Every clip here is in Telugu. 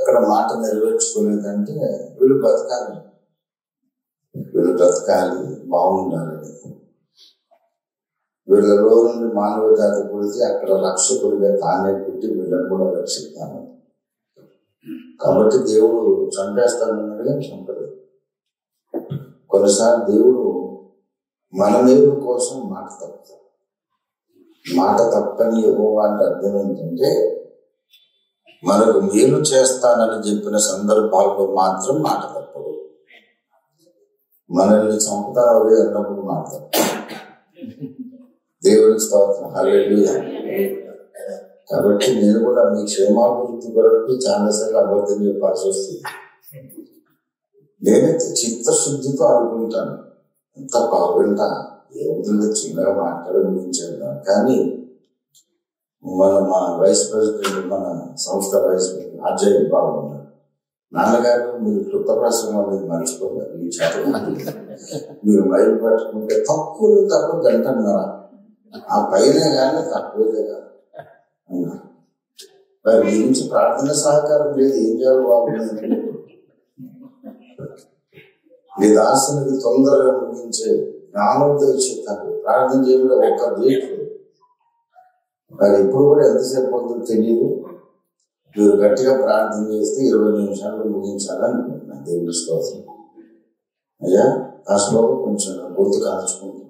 ఎక్కడ మాట నెరవేర్చుకోలేదంటే వీళ్ళు బ్రతకాలి బాగుండాలి. వీళ్ళలో నుండి మానవ జాతి పుడితే అక్కడ రక్షకుడిగా తానే పుట్టి వీళ్ళని కూడా రక్షిస్తాను. కాబట్టి దేవుడు చంపేస్తానన్నట్టుగా చంపలేదు. కొన్నిసార్లు దేవుడు మన మేలు కోసం మాట తప్పుతాడు. మాట తప్పని యెహోవా అంటే అర్థం ఏంటంటే మనకు మేలు చేస్తానని చెప్పిన సందర్భాల్లో మాత్రం మాట తప్పడు. మనల్ని చంపుతావు అన్నప్పుడు మాట తప్పదు. దేవుని స్తోత్రం, హల్లెలూయా. కాబట్టి నేను కూడా మీ క్షేమాభివృద్ధి కొరకు చాలాసార్లు అబద్ధం చెప్పాల్సి వస్తుంది. నేనైతే చిత్తశుద్ధితో అనుకుంటాను, ఎంత బాగుంటా ఏమిటో చిన్నగా మాట్లాడి ముగించేద్దాం. కానీ మా వైస్ ప్రెసిడెంట్, మన సంస్థ వైస్ ప్రెసిడెంట్ అజయ్ బాబు ఉన్నారు. నాన్నగారు మీరు కృత ప్రసంగం అనేది మర్చిపోతారు. ఈ చదువు మీరు మైలు పట్టుకుంటే తక్కువ గంటన్నర, ఆ పైన కానీ తక్కువే కాదు. మరి మీ నుంచి ప్రార్థన సహకారం లేదు, ఏం చేయాలి బాగుంది. మీ దాసునికి తొందరగా ముగించే జ్ఞానోదయ చెప్తాను. ప్రార్థన చేయడం ఒక్క రేట్లు మరి ఇప్పుడు కూడా ఎంతసేపు అవుతుందో తెలియదు. మీరు గట్టిగా ప్రార్థన చేస్తే 20 నిమిషాలు ముగించాలనుకుంటున్నాను. దేవుని స్తోత్రం. అయ్యా కాస్త కొంచెం గొంతు కాల్చుకుంటున్నాను.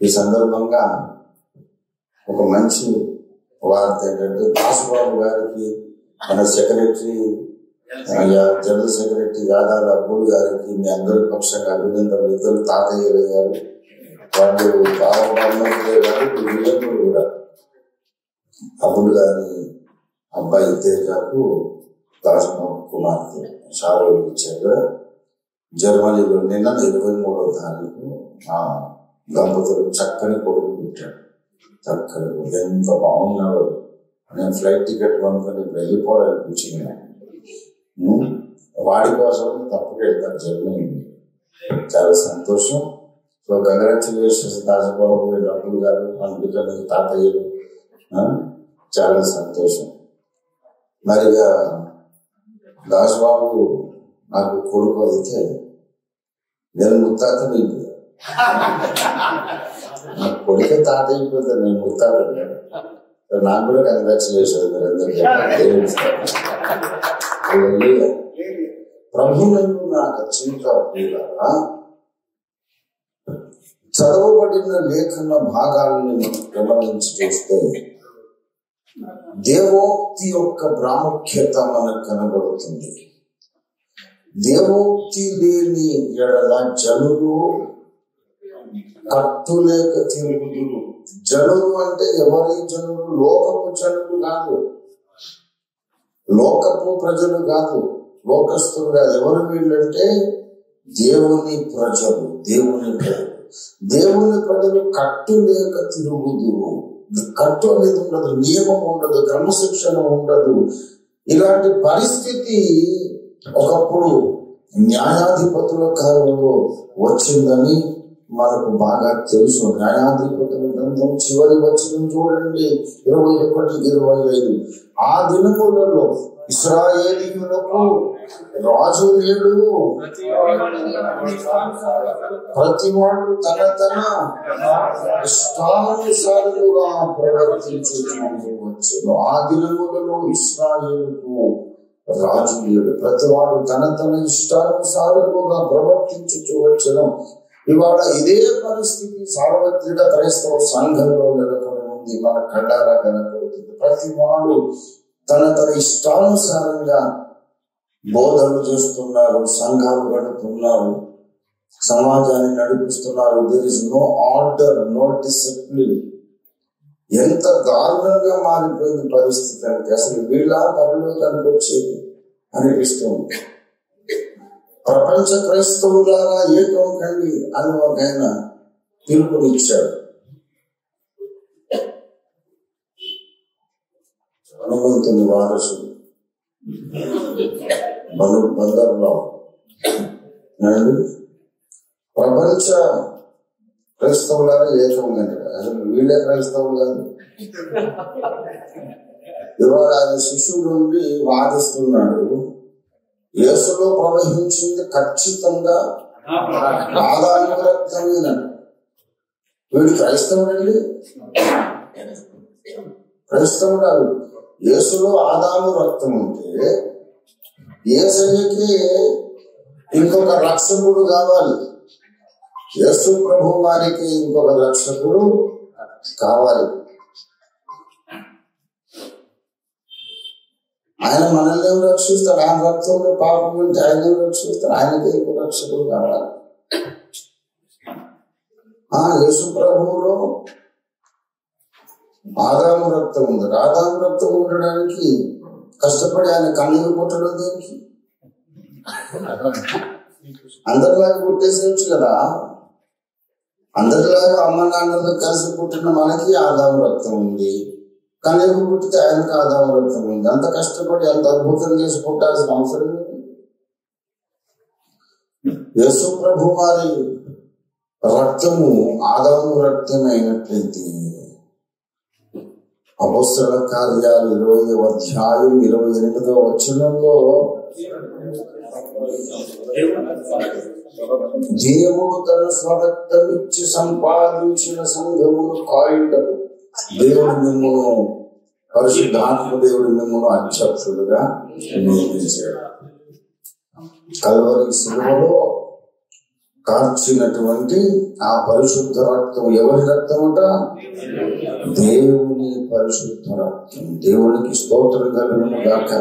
ఈ సందర్భంగా ఒక మంచి వార్త ఏంటంటే దాసుబాబు గారికి, మన సెక్రటరీ జనరల్ సెక్రటరీ యాదాల అబ్బులు గారికి మీ అందరి పక్షంగా అభినందనలు. ఇద్దరు తాతయ్యలు గారు, వాళ్ళు బావబాబులే గారు, వీళ్ళందరూ కూడా అబ్బులు గారి అబ్బాయి తేజకు దాసుబాబు కుమార్తె షారోలు ఇచ్చారు. జర్మనీలో నిన్న 23వ తారీఖు ఆ దంపతులు చక్కని కొడుకు పెట్టాడు. చక్కని కొడుకు ఎంత బాగున్నాడు. నేను ఫ్లైట్ టికెట్ కొనుక్కొని వెళ్ళిపోవాలనిపించింది. వాడి కోసం తప్పకెళ్తాను జర్మనీ. చాలా సంతోషం. సో కంగ్రాచులేషన్స్ దాసుబాబు, అబ్బులు గారు, అందుకని తాతయ్యలు, చాలా సంతోషం. మరి దాసుబాబు నాకు కొడుకు అయితే నేను ముత్తాతని, నాకు కొడుకే తాత అయిపోతాను, నేను ముత్తాత. నాకు కూడా కంగ్రాచులేషన్. ప్రభువునందు నాకు అత్యంత ప్రియులారా, చదవబడిన లేఖన భాగాలను గమనించి చూస్తే దేవోక్తి యొక్క ప్రాముఖ్యత మనకు కనబడుతుంది. దేవోక్తి లేని ఎడల జనులు కట్టులేక తిరుగుదురు. జనులు అంటే ఎవరి జనులు? లోకపు జనులు కాదు, లోకపు ప్రజలు కాదు, లోకస్తులు కాదు. ఎవరు వీళ్ళంటే దేవుని ప్రజలు. దేవుని ప్రజలు కట్టులేక తిరుగుదురు. కట్టు అనేది ఉండదు, నియమం ఉండదు, క్రమశిక్షణ ఉండదు. ఇలాంటి పరిస్థితి ఒకప్పుడు న్యాయాధిపతుల కాలంలో వచ్చిందని మనకు బాగా తెలుసు. న్యాయాధిపతుల గ్రంథం చివరి వచనం చూడండి, 21-25. ఆ దినములలో ఇశ్రాయేలీయులకు రాజు లేడు, ప్రతివాడు తన ఇష్టానుసారులుగా ప్రవర్తించుకొనవచ్చును. ఆ దినములలో ఇశ్రాయేలుకు రాజు లేడు, ప్రతివాడు తన ఇష్టానుసారులుగా ప్రవర్తించుకోవచ్చును. ఇవాళ ఇదే పరిస్థితి సార్వత్రిక క్రైస్తవ సంఘంలో నెలకొని ఉంది. మన కళ్ళారా కనపడుతుంది. ప్రతివాడు తన ఇష్టానుసారంగా బోధనలు చేస్తున్నారు, సంఘాలు గడుపుతున్నారు, సమాజాన్ని నడిపిస్తున్నారు. There is no order, no discipline. ఎంత దారుణంగా మారిపోయింది పరిస్థితి అంటే అసలు వీళ్ళ పరలోకానికి వచ్చేది అనిపిస్తుంది. ప్రపంచ క్రైస్తవులారా ఏకం కండి అని ఒక ఆయన పిలుపునిచ్చాడు. హనుమంతుని వారసుడు బందర్రావు ప్రపంచ క్రైస్తవులారా ఏకం కండి. అసలు వీళ్ళే క్రైస్తవులు కాదు. ఇవాళ ఆయన శిష్యుడు నుండి వాదిస్తున్నాడు, యేసులో ప్రవహించింది ఖచ్చితంగా ఆదాము రక్తమేనండి. వీడు క్రైస్తవుడండి, క్రైస్తవుడు. యేసులో ఆదాము రక్తం ఉంటే యేసయ్యకి ఇంకొక రక్షకుడు కావాలి, యేసు ప్రభు వారికి ఇంకొక రక్షకుడు కావాలి. ఆయన మనల్ని ఏం రక్షిస్తాడు? ఆయన రక్తంలో పాపం ఉంటే ఆయన ఏం రక్షిస్తాడు? ఆయనకి ఇంకొక రక్షకుడు కావాలి. యేసు ప్రభువులో ఆదాము రక్తం ఉంది. ఆదాము రక్తం ఉండడానికి కష్టపడి ఆయన కన్నీరు పుట్టడం దేనికి? అందరిలాగా పుట్టేసేయచ్చు కదా. అందరిలాగా అమ్మ నాన్నలు కలిసి పుట్టిన మనకి ఆదాము రక్తం ఉంది, కన్నీరు పుట్టితే ఆయనకి ఆదాము రక్తం ఉంది. అంత కష్టపడి అంత అద్భుతం చేసి పుట్టాల్సిన అవసరం లేదు. యేసు ప్రభు వారి రక్తము ఆదాము రక్తమే అయినట్లయితే అపొస్తలుల కార్యాలు 20వ అధ్యాయం 28వ వచనంలో దేవుడు తన స్వరక్తమిచ్చి సంపాదించిన సంఘమును కాయుటకు దేవుడు మిమ్మును, పరిశుద్ధాత్మ దేవుడు మిమ్మును అధ్యక్షుడుగా నియమించాడు. కల్వరి శిలువలో కార్చినటువంటి ఆ పరిశుద్ధ రక్తం ఎవరి రక్తమట? దేవుని పరిశుద్ధ రక్తం. దేవునికి స్తోత్రం కలుగును గాక.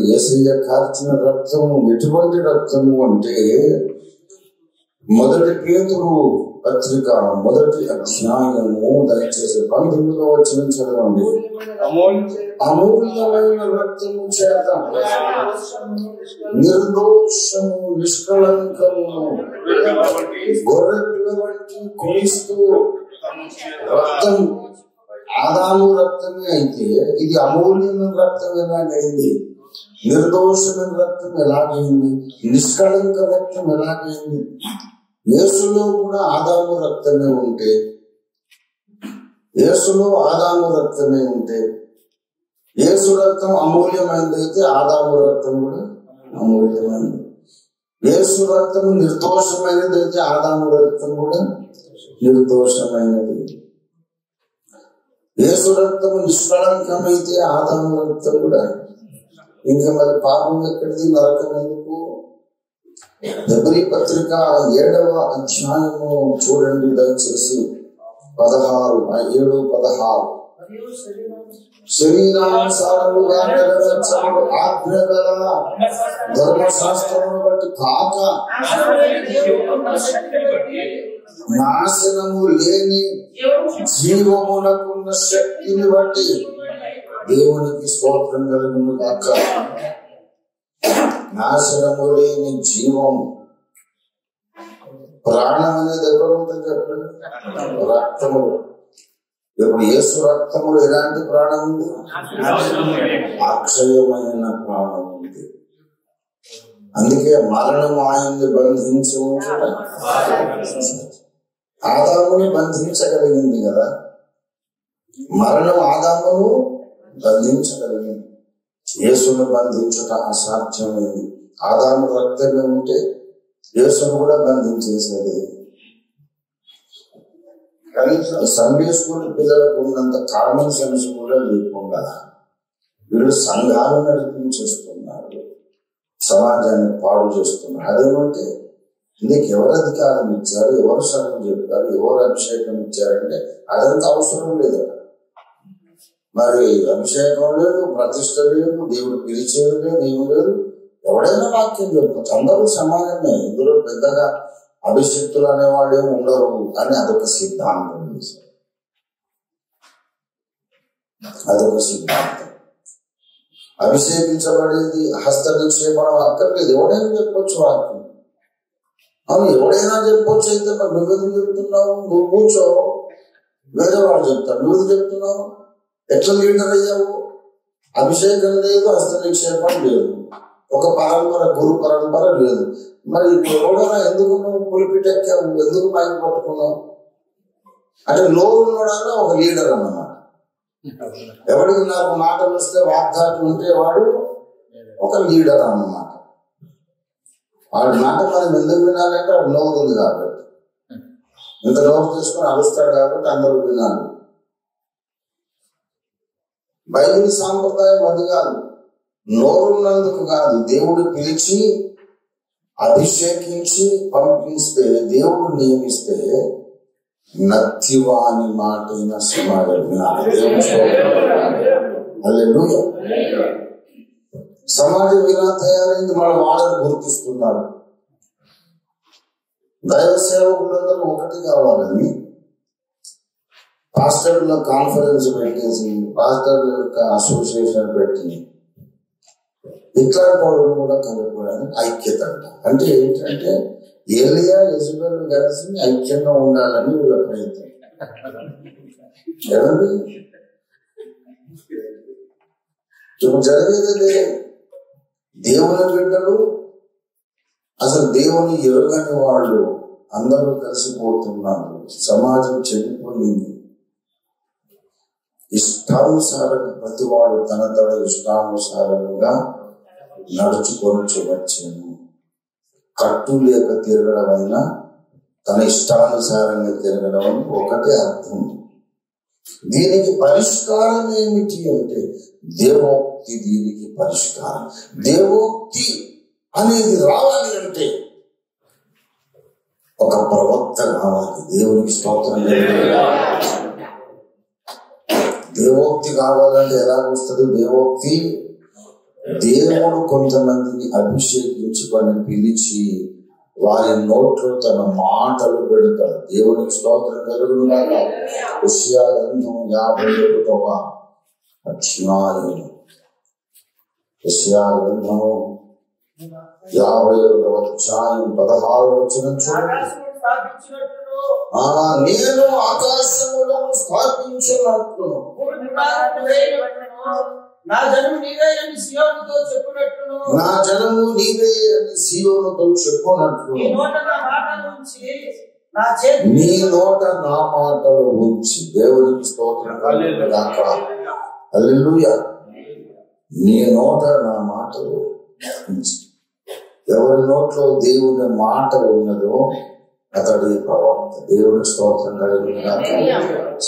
యేసయ్య కార్చిన రక్తము ఎటువంటి రక్తము అంటే, మొదటి పేతురు పత్రిక 1వ అధ్యాయము దయచేసి 19వ వచనం చదవండి. అమూల్యమైన రక్తము చేత నిర్దోషము నిష్కళంకము గొర్రె పిల్ల వంటి క్రీస్తు రక్తం ఆదాము రక్తమే అయితే ఇది అమూల్యమైన రక్తం ఎలాగైంది? నిర్దోషమైన రక్తం ఎలాగైంది? నిష్కళంక రక్తం ఎలాగైంది? యేసులో కూడా ఆదాము రక్తమే ఉంటే, యేసులో ఆదాము రక్తమే ఉంటే, యేసు రక్తం అమూల్యమైనది అయితే ఆదాము రక్తం కూడా అమూల్యమైనది. యేసు రక్తం నిర్దోషమైనది అయితే ఆదాము రక్తం కూడా నిర్దోషమైనది. యేసు రక్తము నిష్కళంకమైతే ఆదాము రక్తం కూడా. ఇంకా మరి పాపం ఎక్కడిది? నరకం ఎందుకు? హెబ్రీ పత్రిక 7వ అధ్యాయము చూడండి దయచేసి 7:16. శరీరానుసారముగా నెరవేర్చబడు ఆజ్ఞ గల ధర్మశాస్త్రమును బట్టి కాక నాశనము లేని జీవమునకున్న శక్తిని బట్టి దేవునికి స్తోత్రం కలుగును గాక. నాశనము లేని జీవము, ప్రాణం అనేది ఎక్కడ ఉంటుంది చెప్పండి? రక్తము. ఇప్పుడు యేసు రక్తములో ఎలాంటి ప్రాణం ఉంది? అక్షయమైన ప్రాణం ఉంది. అందుకే మరణం ఆయన్ని బంధించి ఉంచడం ఆదాముని బంధించగలిగింది కదా. మరణం ఆదామును బంధించగలిగింది, యేసును బంధించుట అసాధ్యమైంది. ఆదాము రక్తమే ఉంటే యేసును కూడా బంధించేసేది. కానీ సండే స్కూల్ పిల్లలకు ఉన్నంత కామన్ సెన్స్ కూడా లేకుండా వీళ్ళు సంఘాలు నడిపించేస్తున్నారు, సమాజాన్ని పాడు చేస్తున్నారు. అదేమంటే నీకు ఎవరు అధికారం ఇచ్చారు, ఎవరు సగం చెప్పారు, ఎవరు అభిషేకం ఇచ్చారంటే అదంతా అవసరం లేదు. మరి అభిషేకం లేదు, ప్రతిష్ట లేదు, దేవుడు పిలిచేది లేదు, ఏం లేదు. ఎవడైనా వాక్యం చెప్పచ్చు, అందరూ సమానమే, ఇందులో పెద్దగా అభిషక్తులు అనేవాళ్ళు ఉండరు అని అదొక సిద్ధాంతం. అదొక సిద్ధాంతం. అభిషేకించబడేది హస్త నిక్షేపణం అక్కర్లేదు, ఎవడైనా చెప్పొచ్చు వాక్యం. అవును, ఎవడైనా చెప్పొచ్చు. అయితే మరి నువ్వెందుకు చెప్తున్నావు? నువ్వు కూర్చో, వేరే వాడు చెప్తాడు, నువ్వు చెప్తున్నావు. ఎట్లా లీడర్ అయ్యావు? అభిషేకం లేదు, హస్త నిక్షేపం లేదు, ఒక పరంపర, గురు పరంపర లేదు. మరి ఎవడైనా ఎందుకు నువ్వు పులిపిటెక్కావు? ఎందుకు మైక్ పట్టుకున్నావు? అంటే లోన్ ఉన్నాడన్నా ఒక లీడర్ అన్నమాట. ఎవరికి నాకు మాటలు వస్తే వాగ్దాటి ఉంటే వాడు ఒక లీడర్ అన్నమాట. వాడి మాట మనం ఎందుకు వినాలంటే వాడు నోరు ఉంది కాబట్టి, ఇంత నోరు తీసుకొని అరుస్తాడు కాబట్టి అందరూ వినాలి. బైబిల్ సాంప్రదాయం అది కాదు. నోరున్నందుకు కాదు, దేవుడు పిలిచి అభిషేకించి పంపిస్తే, దేవుడు నియమిస్తే నత్తివాని మాటైన సమాజం వినాలి. హల్లెలూయా. సమాజం ఇలా తయారైంది, మన వాళ్ళని గుర్తిస్తున్నారు. దైవ సేవకులందరూ ఒకటి కావాలని పాస్టర్ల కాన్ఫరెన్స్ పెట్టేసి, పాస్టర్ల యొక్క అసోసియేషన్ పెట్టి ఇట్లాంటి వాళ్ళు కూడా కలుపుకోవడానికి ఐక్యత అంట. అంటే ఏంటంటే ఏలియా యెజబెల్ కలిసి ఐక్యంగా ఉండాలని వీళ్ళ ప్రయత్నం. ఎవరి ఇప్పుడు జరిగేది దేవుని బిడ్డలు, అసలు దేవుని ఎరుగని వాళ్ళు అందరూ కలిసిపోతున్నారు. సమాజం చెడిపోయింది. ఇష్టానుసారంగా ప్రతివాడు తన ఇష్టానుసారంగా నడుచుకొని వచ్చాను. కట్టు లేక తిరగడం అయినా తన ఇష్టానుసారంగా తిరగడం అని ఒకటే అర్థం. దీనికి పరిష్కారం ఏమిటి అంటే దేవోక్తి. దీనికి పరిష్కారం దేవోక్తి అనేది రావాలి అంటే ఒక ప్రవక్త కావాలి. దేవునికి స్తోత్రం. దేవోక్తి కావాలంటే ఎలా వస్తుంది దేవోక్తి? దేవుడు కొంతమందిని అభిషేకించుకొని పిలిచి వారి నోట్లో తన మాటలు పెడతాడు. దేవునికి స్తోత్రం కలుగునుగాక. హోషేయ గ్రంథం 51వ అధ్యాయం, హోషేయ గ్రంథం 51వ అధ్యాయం 16వ వచనం చూడండి. నేను ఆకాశములను స్థాపించినట్లు నా జనము నీవే అని సీయోనుతో చెప్పునట్లు నీ నోట నా మాటలు ఉంచి. దేవునికి స్తోత్రం కలుగునుగాక. హల్లెలూయా. నీ నోట నా మాటలు ఉంచి. ఎవరి నోట్లో దేవుని మాట ఉన్నదో అతడి ప్రవక్త. దేవుని స్తోత్రం కలుగునుగాక.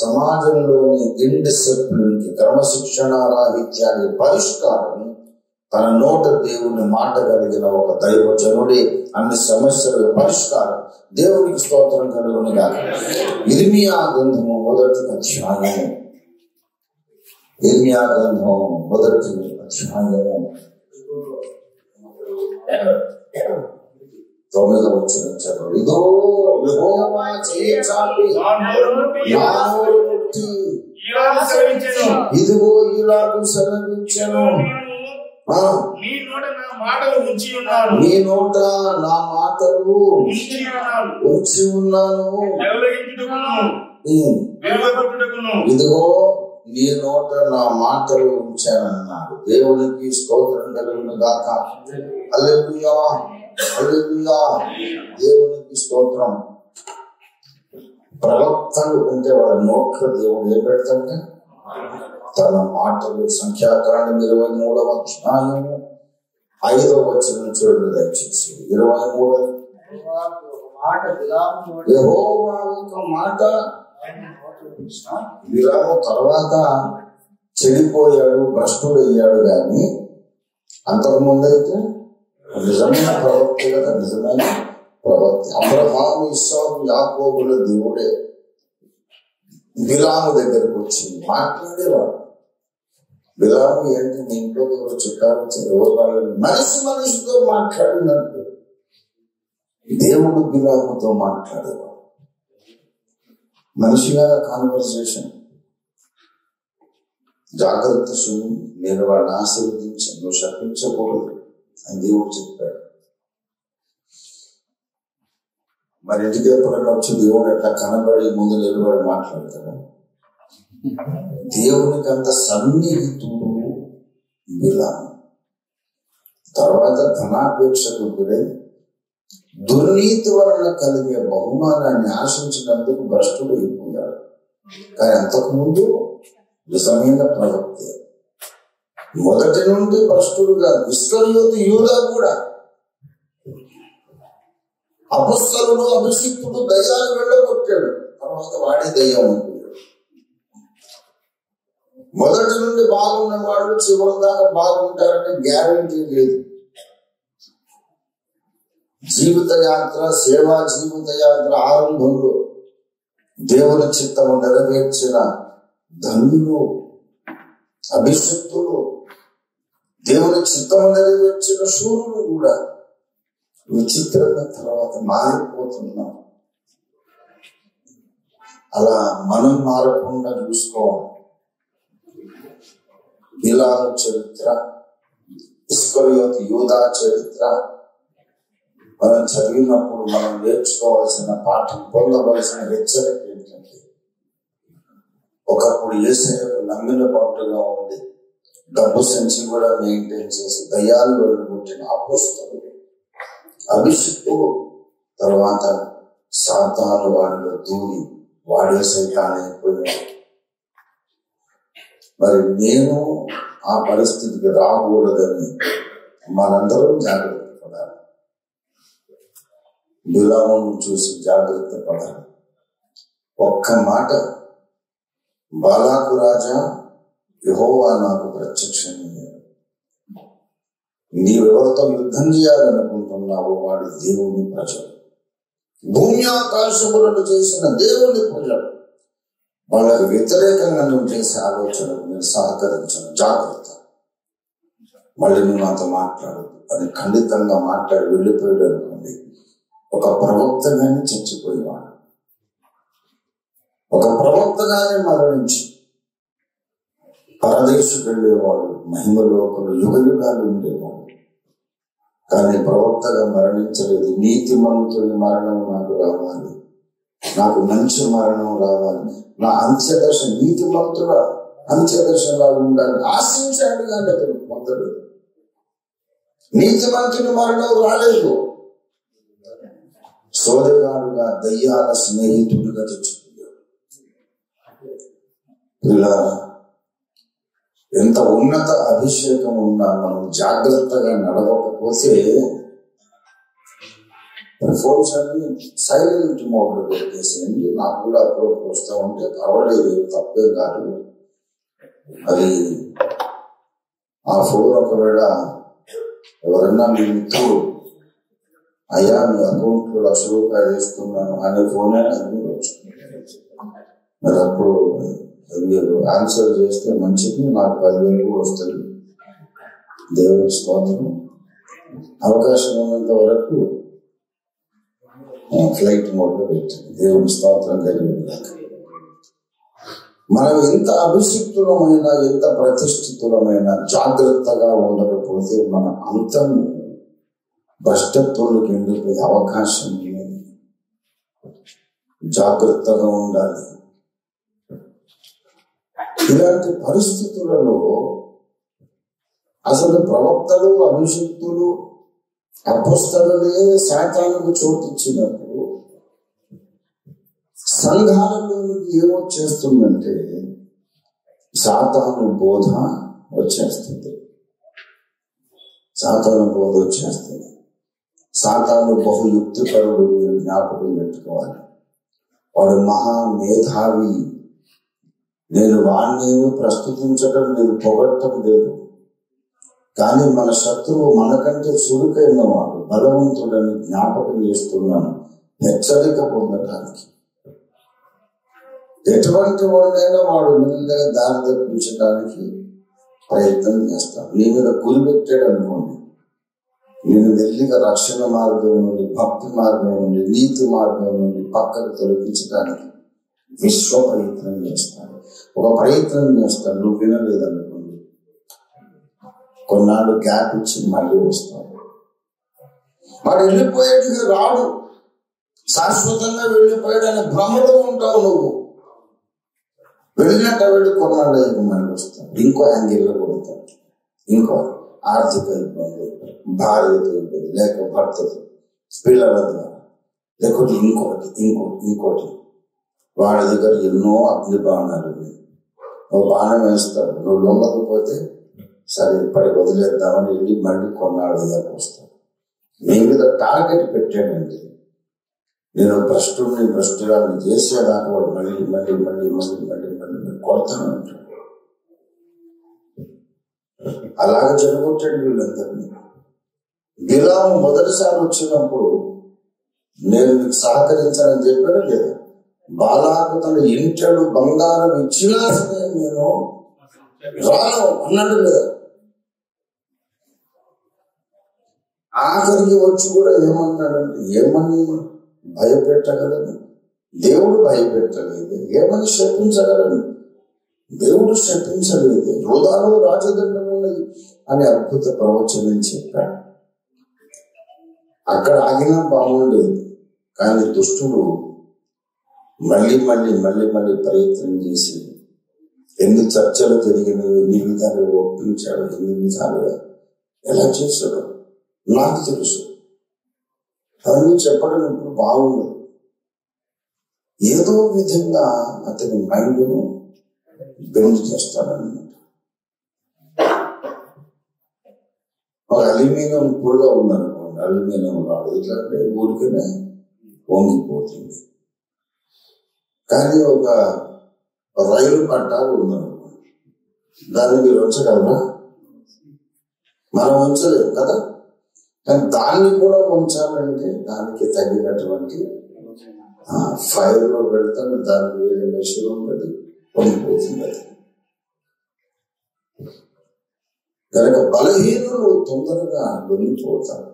సమాజంలోని ఇండిసిప్లిన్ కి, క్రమశిక్షణ రాహిత్యానికి పరిష్కారం తన నోట దేవుని మాట కలిగిన ఒక దైవజనుడే అన్ని సమస్యలకు పరిష్కారం. దేవునికి స్తోత్రం కలుగునుగాక. ఇర్మియా గ్రంథము 1వ అధ్యాయము, ఇర్మియా గ్రంథం 1వ అధ్యాయము 9వ వచనం చెప్పండి. ఇదో యెహోవా చేయి చాపి నా నోరు ముట్టి ఇదిగో ఇలాగు సెలవిచ్చెను, నీ నోట నా మాటలు ఉంచి ఉన్నాను. ఇదిగో నీ నోట నా మాటలు ఉంచానన్నాడు. దేవునికి స్తోత్రం కలుగునుగాక. హల్లెలూయా, హల్లెలూయా. దేవునికి స్తోత్రం. ప్రవక్తలు అంటే వాళ్ళ నోట్ల దేవుడు ఏం పెడతాడంటే తన మాటలు. సంఖ్యాకాండం 23వ అధ్యాయము 5వ వచనం చూడండి దయచేసి. 23 యెహోవా యొక్క మాట. బిలాము తర్వాత చెడిపోయాడు, భ్రష్టుడయ్యాడు, కానీ అంతకుముందైతే నిజమైన ప్రవక్త కదా. నిజమైన ప్రవక్త అబ్రహాము, ఇస్సాకు, యాకోబుల దేవుడే బిలాము దగ్గరకు వచ్చి మాట్లాడేవాడు. బిలాము ఏంటి, మీ ఇంట్లో చుట్టాలు మనిషితో మాట్లాడినట్టు దేవుడు బిలాముతో మాట్లాడేవాడు. మనిషిలాగా కాన్వర్సేషన్. జాగ్రత్త సుమి, నేను వాడిని ఆశీర్వదించాను, నువ్వు శపించకూడదు అని దేవుడు చెప్పాడు. మరి ఇంటికి ఎప్పుడైనా వచ్చి దేవుడు ఎట్లా కనబడి ముందు నిలబడి మాట్లాడతాడు. దేవునికి అంత సన్నిహితుడు బిలాము. తర్వాత ధనాపేక్షకు గురై దుర్నీతి వలన కలిగే బహుమానాన్ని ఆశించినందుకు భ్రష్టుడు అయిపోయాడు. కానీ అంతకుముందు నిజమైన ప్రవక్తే. మొదటి నుండి భ్రష్టుడు కాదు. ఇస్కరియోతు యూదా కూడా అపొస్తలుడు అభిషిక్తుడు దయ్యాలు వెళ్ళగొట్టాడు, తర్వాత వాడే దయ్యం అనుకున్నాడు. మొదటి నుండి బాగున్న వాళ్ళు చివరి దాకా బాగుంటారని గ్యారంటీ లేదు. జీవిత యాత్ర, సేవా జీవిత యాత్ర ఆరంభంలో దేవుని చిత్తము నెరవేర్చిన ధన్యులు, అభిషిక్తులు, దేవుని చిత్తము నెరవేర్చిన శూరులు కూడా విచిత్రంగా తర్వాత మారిపోతున్నాం. అలా మనం మారకుండా చూసుకోవాలి. బిలాము చరిత్ర, ఇస్కరియోతు యూదా చరిత్ర మనం చదివినప్పుడు మనం నేర్చుకోవాల్సిన పాఠం, పొందవలసిన హెచ్చరిక ఏంటంటే, ఒకప్పుడు యేసయ్యకు నమ్మిన పంటగా ఉంది, డబ్బు సంచి కూడా మెయింటైన్ చేసి దయ్యాలు వెళ్ళగొట్టిన అపొస్తలుడు, అభిషిక్తుడు, తర్వాత సాతాను వాడిలో దూరి వాడే సైతానైపోయాడు. మరి నేను ఆ పరిస్థితికి రాకూడదని మనందరం జాగ్రత్త పడాలి. బిలామును చూసి జాగ్రత్త పడాలి. ఒక్క మాట, బాలాకు రాజా, యెహోవా నాకు ప్రత్యక్షమయ్యాడు, నీవెవరితో యుద్ధం చేయాలనుకుంటున్నావో వాడు దేవుని ప్రజలు, భూమి ఆకాశములను చేసిన దేవుని ప్రజలు. వాళ్ళకి వ్యతిరేకంగా నువ్వు చేసే ఆలోచనకు నేను సహకరించను, జాగ్రత్త, మళ్ళీ నువ్వు నాతో మాట్లాడదు అని ఖండితంగా మాట్లాడి వెళ్ళిపోయాడు అనుకోండి. ఒక ప్రవక్తగానే చచ్చిపోయేవాడు, ఒక ప్రవక్తగానే మరణించి పరదేశకు వెళ్ళేవాడు, మహిమలోకలు యుగ యుగాలు ఉండేవాడు. కానీ ప్రవక్తగా మరణించలేదు. నీతిమంతుని మరణం నాకు రావాలి, నాకు మంచి మరణం రావాలి, నా అంత్యదశ నీతిమంతుల అంత్యదశలా ఉండాలని ఆశించాడు, కానీ అతను పొందలేదు. నీతిమంతుని మరణం రాలేదు. సోదగాడుగా దయ్యాల స్నేహితుడిగా చచ్చిపోయాడు. ఇలా ఎంత ఉన్నత అభిషేకం ఉన్నా మనం జాగ్రత్తగా నడవకపోతే ఫోన్స్ అన్ని సైలెంట్ మోడ్ లో పెట్టేసేయండి. నాకు కూడా అప్పుడప్పుడు వస్తూ ఉంటే పర్వాలేదు, తప్పే కాదు. అది ఆ ఫోన్ ఒకవేళ ఎవరన్నా మీ మిత్రుడు, అయ్యా మీ అకౌంట్ లో ₹1,00,000 వేస్తున్నాను అనే ఫోనే అది వచ్చు. మరి అప్పుడు మీరు ఆన్సర్ చేస్తే మంచిది, నాకు 10,000 కూడా వస్తుంది. దేవుని స్తోత్రం. అవకాశం ఉన్నంత వరకు ఫ్లైట్ మోడ్ లో పెట్టండి. దేవుని స్తోత్రం కలిగి. మనం ఎంత అభిషిక్తులమైన, ఎంత ప్రతిష్ఠితులమైన జాగ్రత్తగా ఉండకపోతే మన అంతం భ్రష్టత్వాలకు ఎండిపోయే అవకాశం లేదు. జాగ్రత్తగా ఉండాలి. ఇలాంటి పరిస్థితులలో అసలు ప్రవక్తలు, అభిషిక్తులు, అపొస్తలులే సాతానుకు చోటిచ్చినప్పుడు సంఘాలలోనికి ఏమొచ్చేస్తుందంటే సాతాను బోధ వచ్చేస్తుంది. సాతాను బోధ వచ్చేస్తుంది. సాతాను బహుయుక్తిపరుడు, మీరు జ్ఞాపకం పెట్టుకోవాలి. వాడు మహా మేధావి. నేను వాణ్ణేమి ప్రస్తుతించడం లేదు, పొగట్టం లేదు. కానీ మన శత్రువు మనకంటే చురుకైన వాడు, బలవంతుడని జ్ఞాపకం చేస్తున్నాను, హెచ్చరిక పొందడానికి. ఎటువంటి వాడైనా వాడు మెల్లగా దారి తప్పించడానికి ప్రయత్నం చేస్తాడు. నీ మీద గురి పెట్టాడు అనుకోండి, నేను మెల్లిగా రక్షణ మార్గం నుండి, భక్తి మార్గం నుండి, నీతి మార్గం నుండి పక్కకు తొలగించడానికి విశ్వ ప్రయత్నం చేస్తాడు. ఒక ప్రయత్నం చేస్తాడు, నువ్వు వినలేదనుకోండి, కొన్నాళ్ళు గ్యాప్ ఇచ్చి మళ్ళీ వస్తాడు. వాడు వెళ్ళిపోయేట్టుగా రాడు, శాశ్వతంగా వెళ్ళిపోయాడని భ్రమలో ఉంటావు. నువ్వు వెళ్ళినట్టు వెళ్ళి కొన్నాళ్ళు మళ్ళీ వస్తాడు, ఇంకో యాంగిల్లో కొడతాడు. ఇంకో ఆర్థిక ఇబ్బంది, భార్యతో ఇబ్బంది, లేక భర్తతో, పిల్లల ద్వారా, లేకపోతే ఇంకోటి. వాడి దగ్గర ఎన్నో అగ్ని బాణాలు ఉన్నాయి. నువ్వు బాణం వేస్తావు, నువ్వు లొంగకపోతే సరే ఇప్పటికి వదిలేద్దామని వెళ్ళి మళ్ళీ కొన్నాళ్ళు దాకా వస్తావు. నీ మీద టార్గెట్ పెట్టాడండి. నేను భ్రష్టురాన్ని చేసేదాకా వాడు మళ్ళీ మళ్ళీ మళ్ళీ మళ్ళీ మళ్ళీ మళ్ళీ కొడతాను అంటాడు. అలాగే జరగొట్టాడు వీళ్ళందరినీ. బిలాము మొదటిసారి వచ్చినప్పుడు నేను మీకు సహకరించాలని చెప్పాడు లేదా? బాలాకు తన ఇంటడు బంగారం ఇచ్చినా సరే నేను రాను అన్నాడు లేదా? ఆఖరికి వచ్చి కూడా ఏమన్నాడంటే, ఏమని భయపెట్టగలను? దేవుడు భయపెట్టలేదు. ఏమని శపించగలను? దేవుడు శపించలేదు. యోధాలో రాజదండం ఉన్నది అని అద్భుత ప్రవచనం చెప్పాడు. అక్కడ ఆగినా బాగుండేది. కానీ దుష్టుడు మళ్ళీ మళ్ళీ మళ్ళీ మళ్ళీ ప్రయత్నం చేసి ఎన్ని చర్చలు జరిగినవి, ఎన్ని విధాలుగా ఒప్పించాడు, ఎన్ని విధాలుగా ఎలా చేశాడు నాకు తెలుసు. అవన్నీ చెప్పడం ఇప్పుడు బాగుండదు. ఏదో విధంగా అతని మైండ్ను బెండ్ చేస్తాడన్నమాట. ఒక అల్యూమినియం పుల్ల ఉందనుకోండి, అల్యూమినియం రాడు ఇట్లాంటి ఊరికనే వంగిపోతుంది. కానీ ఒక రైలు పట్టాలు ఉందనుకోండి, దాన్ని మీరు ఉంచగలరా? మనం ఉంచలేము కదా. కానీ దాన్ని కూడా ఉంచాలంటే దానికి తగినటువంటి ఫైర్లో పెడతాను, దానికి వేరే మెషిన్ ఉంటుంది, వంగిపోతుంది. అది కనుక బలహీనులు తొందరగా లొంగిపోతారు.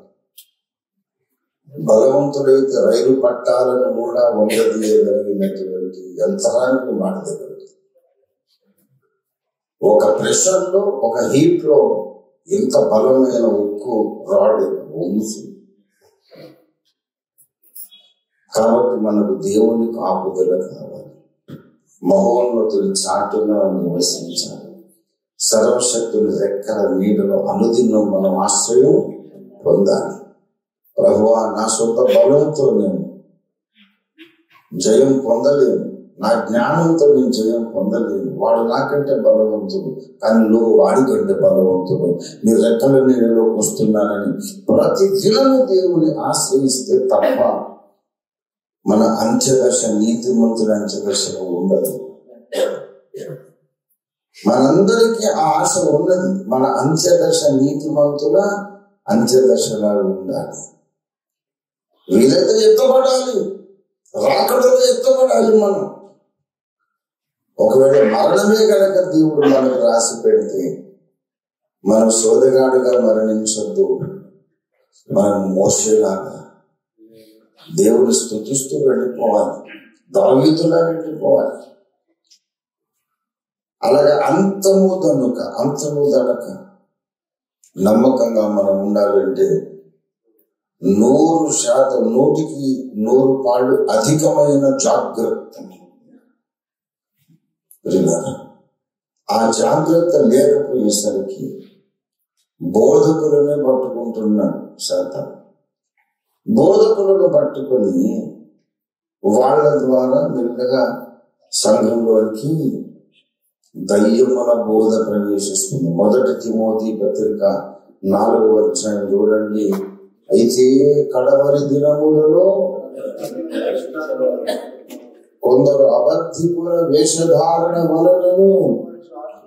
బలవంతుడైతే రైలు పట్టాలను కూడా వంగదీయగలిగినటువంటి యంత్రాన్ని వాడి దగ్గర. ఒక ప్రెషర్ లో, ఒక హీట్ లో ఎంత బలమైన ఉక్కు రాడ్ వంగి. కాబట్టి మనకు దేవుని కాపుదల కావాలి. మహోన్నతుని చాటున నివసించాలి. సర్వశక్తుని రెక్కల నీడలో అనుదినం మనం ఆశ్రయం పొందాలి. ప్రభువా, నా సొంత బలంతో నేను జయం పొందలేను, నా జ్ఞానంతో నేను జయం పొందలేను. వాడు నాకంటే బలవంతుడు, కానీ నువ్వు వాడికంటే బలవంతుడు. నీ రెక్కల నీడలోకి వస్తున్నానని ప్రతి దినము దేవుని ఆశ్రయిస్తే తప్ప మన అంత్యదశ నీతిమంతుల అంత్యదశలో ఉండదు. మనందరికీ ఆ ఆశ ఉన్నది. మన అంత్యదశ నీతిమంతుల అంత్యదశలా ఉండాలి. వీలైతే ఎత్తబడాలి, రాకడలో ఎత్తబడాలి. మనం ఒకవేళ మరణమే కనుక దేవుడు మనకు రాసి పెడితే మనం సోదగాడిగా మరణించొద్దు. మనం మోసేలాగా దేవుని స్తుతిస్తూ వెళ్ళిపోవాలి, దావీదులా వెళ్ళిపోవాలి. అలాగే అంతము దనక నమ్మకంగా మనం ఉండాలంటే 100%, 100% అధికమైన జాగ్రత్త. ఆ జాగ్రత్త లేకపోయేసరికి బోధకులనే పట్టుకుంటున్నాడు శాతం. బోధకులను పట్టుకొని వాళ్ళ ద్వారా మెల్లగా సంఘంలోకి దయ్యముల బోధ ప్రవేశిస్తుంది. 1 తిమోతి పత్రిక 4వ అధ్యాయం చూడండి. అయితే కడవరి దినములలో కొందరు అబద్ధికుల వేషధారణ వలనను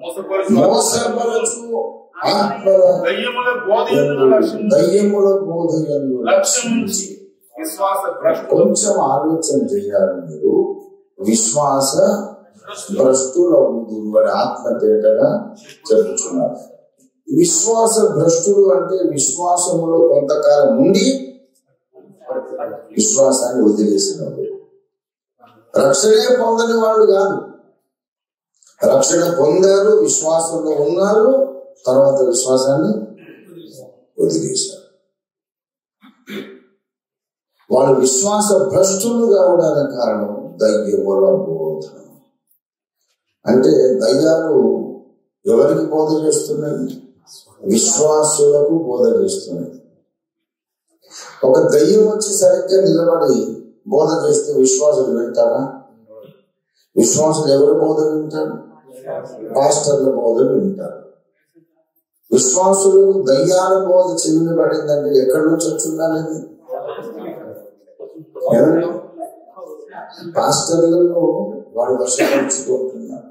మోసపరచు ఆత్మల దయ్యముల బోధయందు కొంచెం ఆలోచన చేయాలి. మీరు విశ్వాస భ్రష్టులు అని ఆత్మతేటగా చెప్పుతున్నారు. విశ్వాస భ్రష్టులు అంటే విశ్వాసములో కొంతకాలం ఉండి విశ్వాసాన్ని వదిలేసిన వాళ్ళు. రక్షణే పొందని వాళ్ళు కాదు. రక్షణ పొందారు, విశ్వాసంలో ఉన్నారు, తర్వాత విశ్వాసాన్ని వదిలేశారు. వాళ్ళు విశ్వాస భ్రష్టులు కావడానికి కారణం దయ్యముల బోధ. అంటే దయ్యాలు ఎవరికి బోధ చేస్తున్నాయి? విశ్వాసులకు బోధ చేస్తున్నాయి. ఒక దయ్యం వచ్చి సరిగ్గా నిలబడి బోధ చేస్తే విశ్వాసులు వింటారా? విశ్వాసులు ఎవరు బోధ వింటారు? పాస్టర్ల బోధ వింటారు. విశ్వాసులు దయ్యాల బోధ చెవిని పడిందంటే ఎక్కడి నుంచి వచ్చిందనేది ఎవరు పాస్టర్లను వాడు వశపరుచుకుంటున్నారు.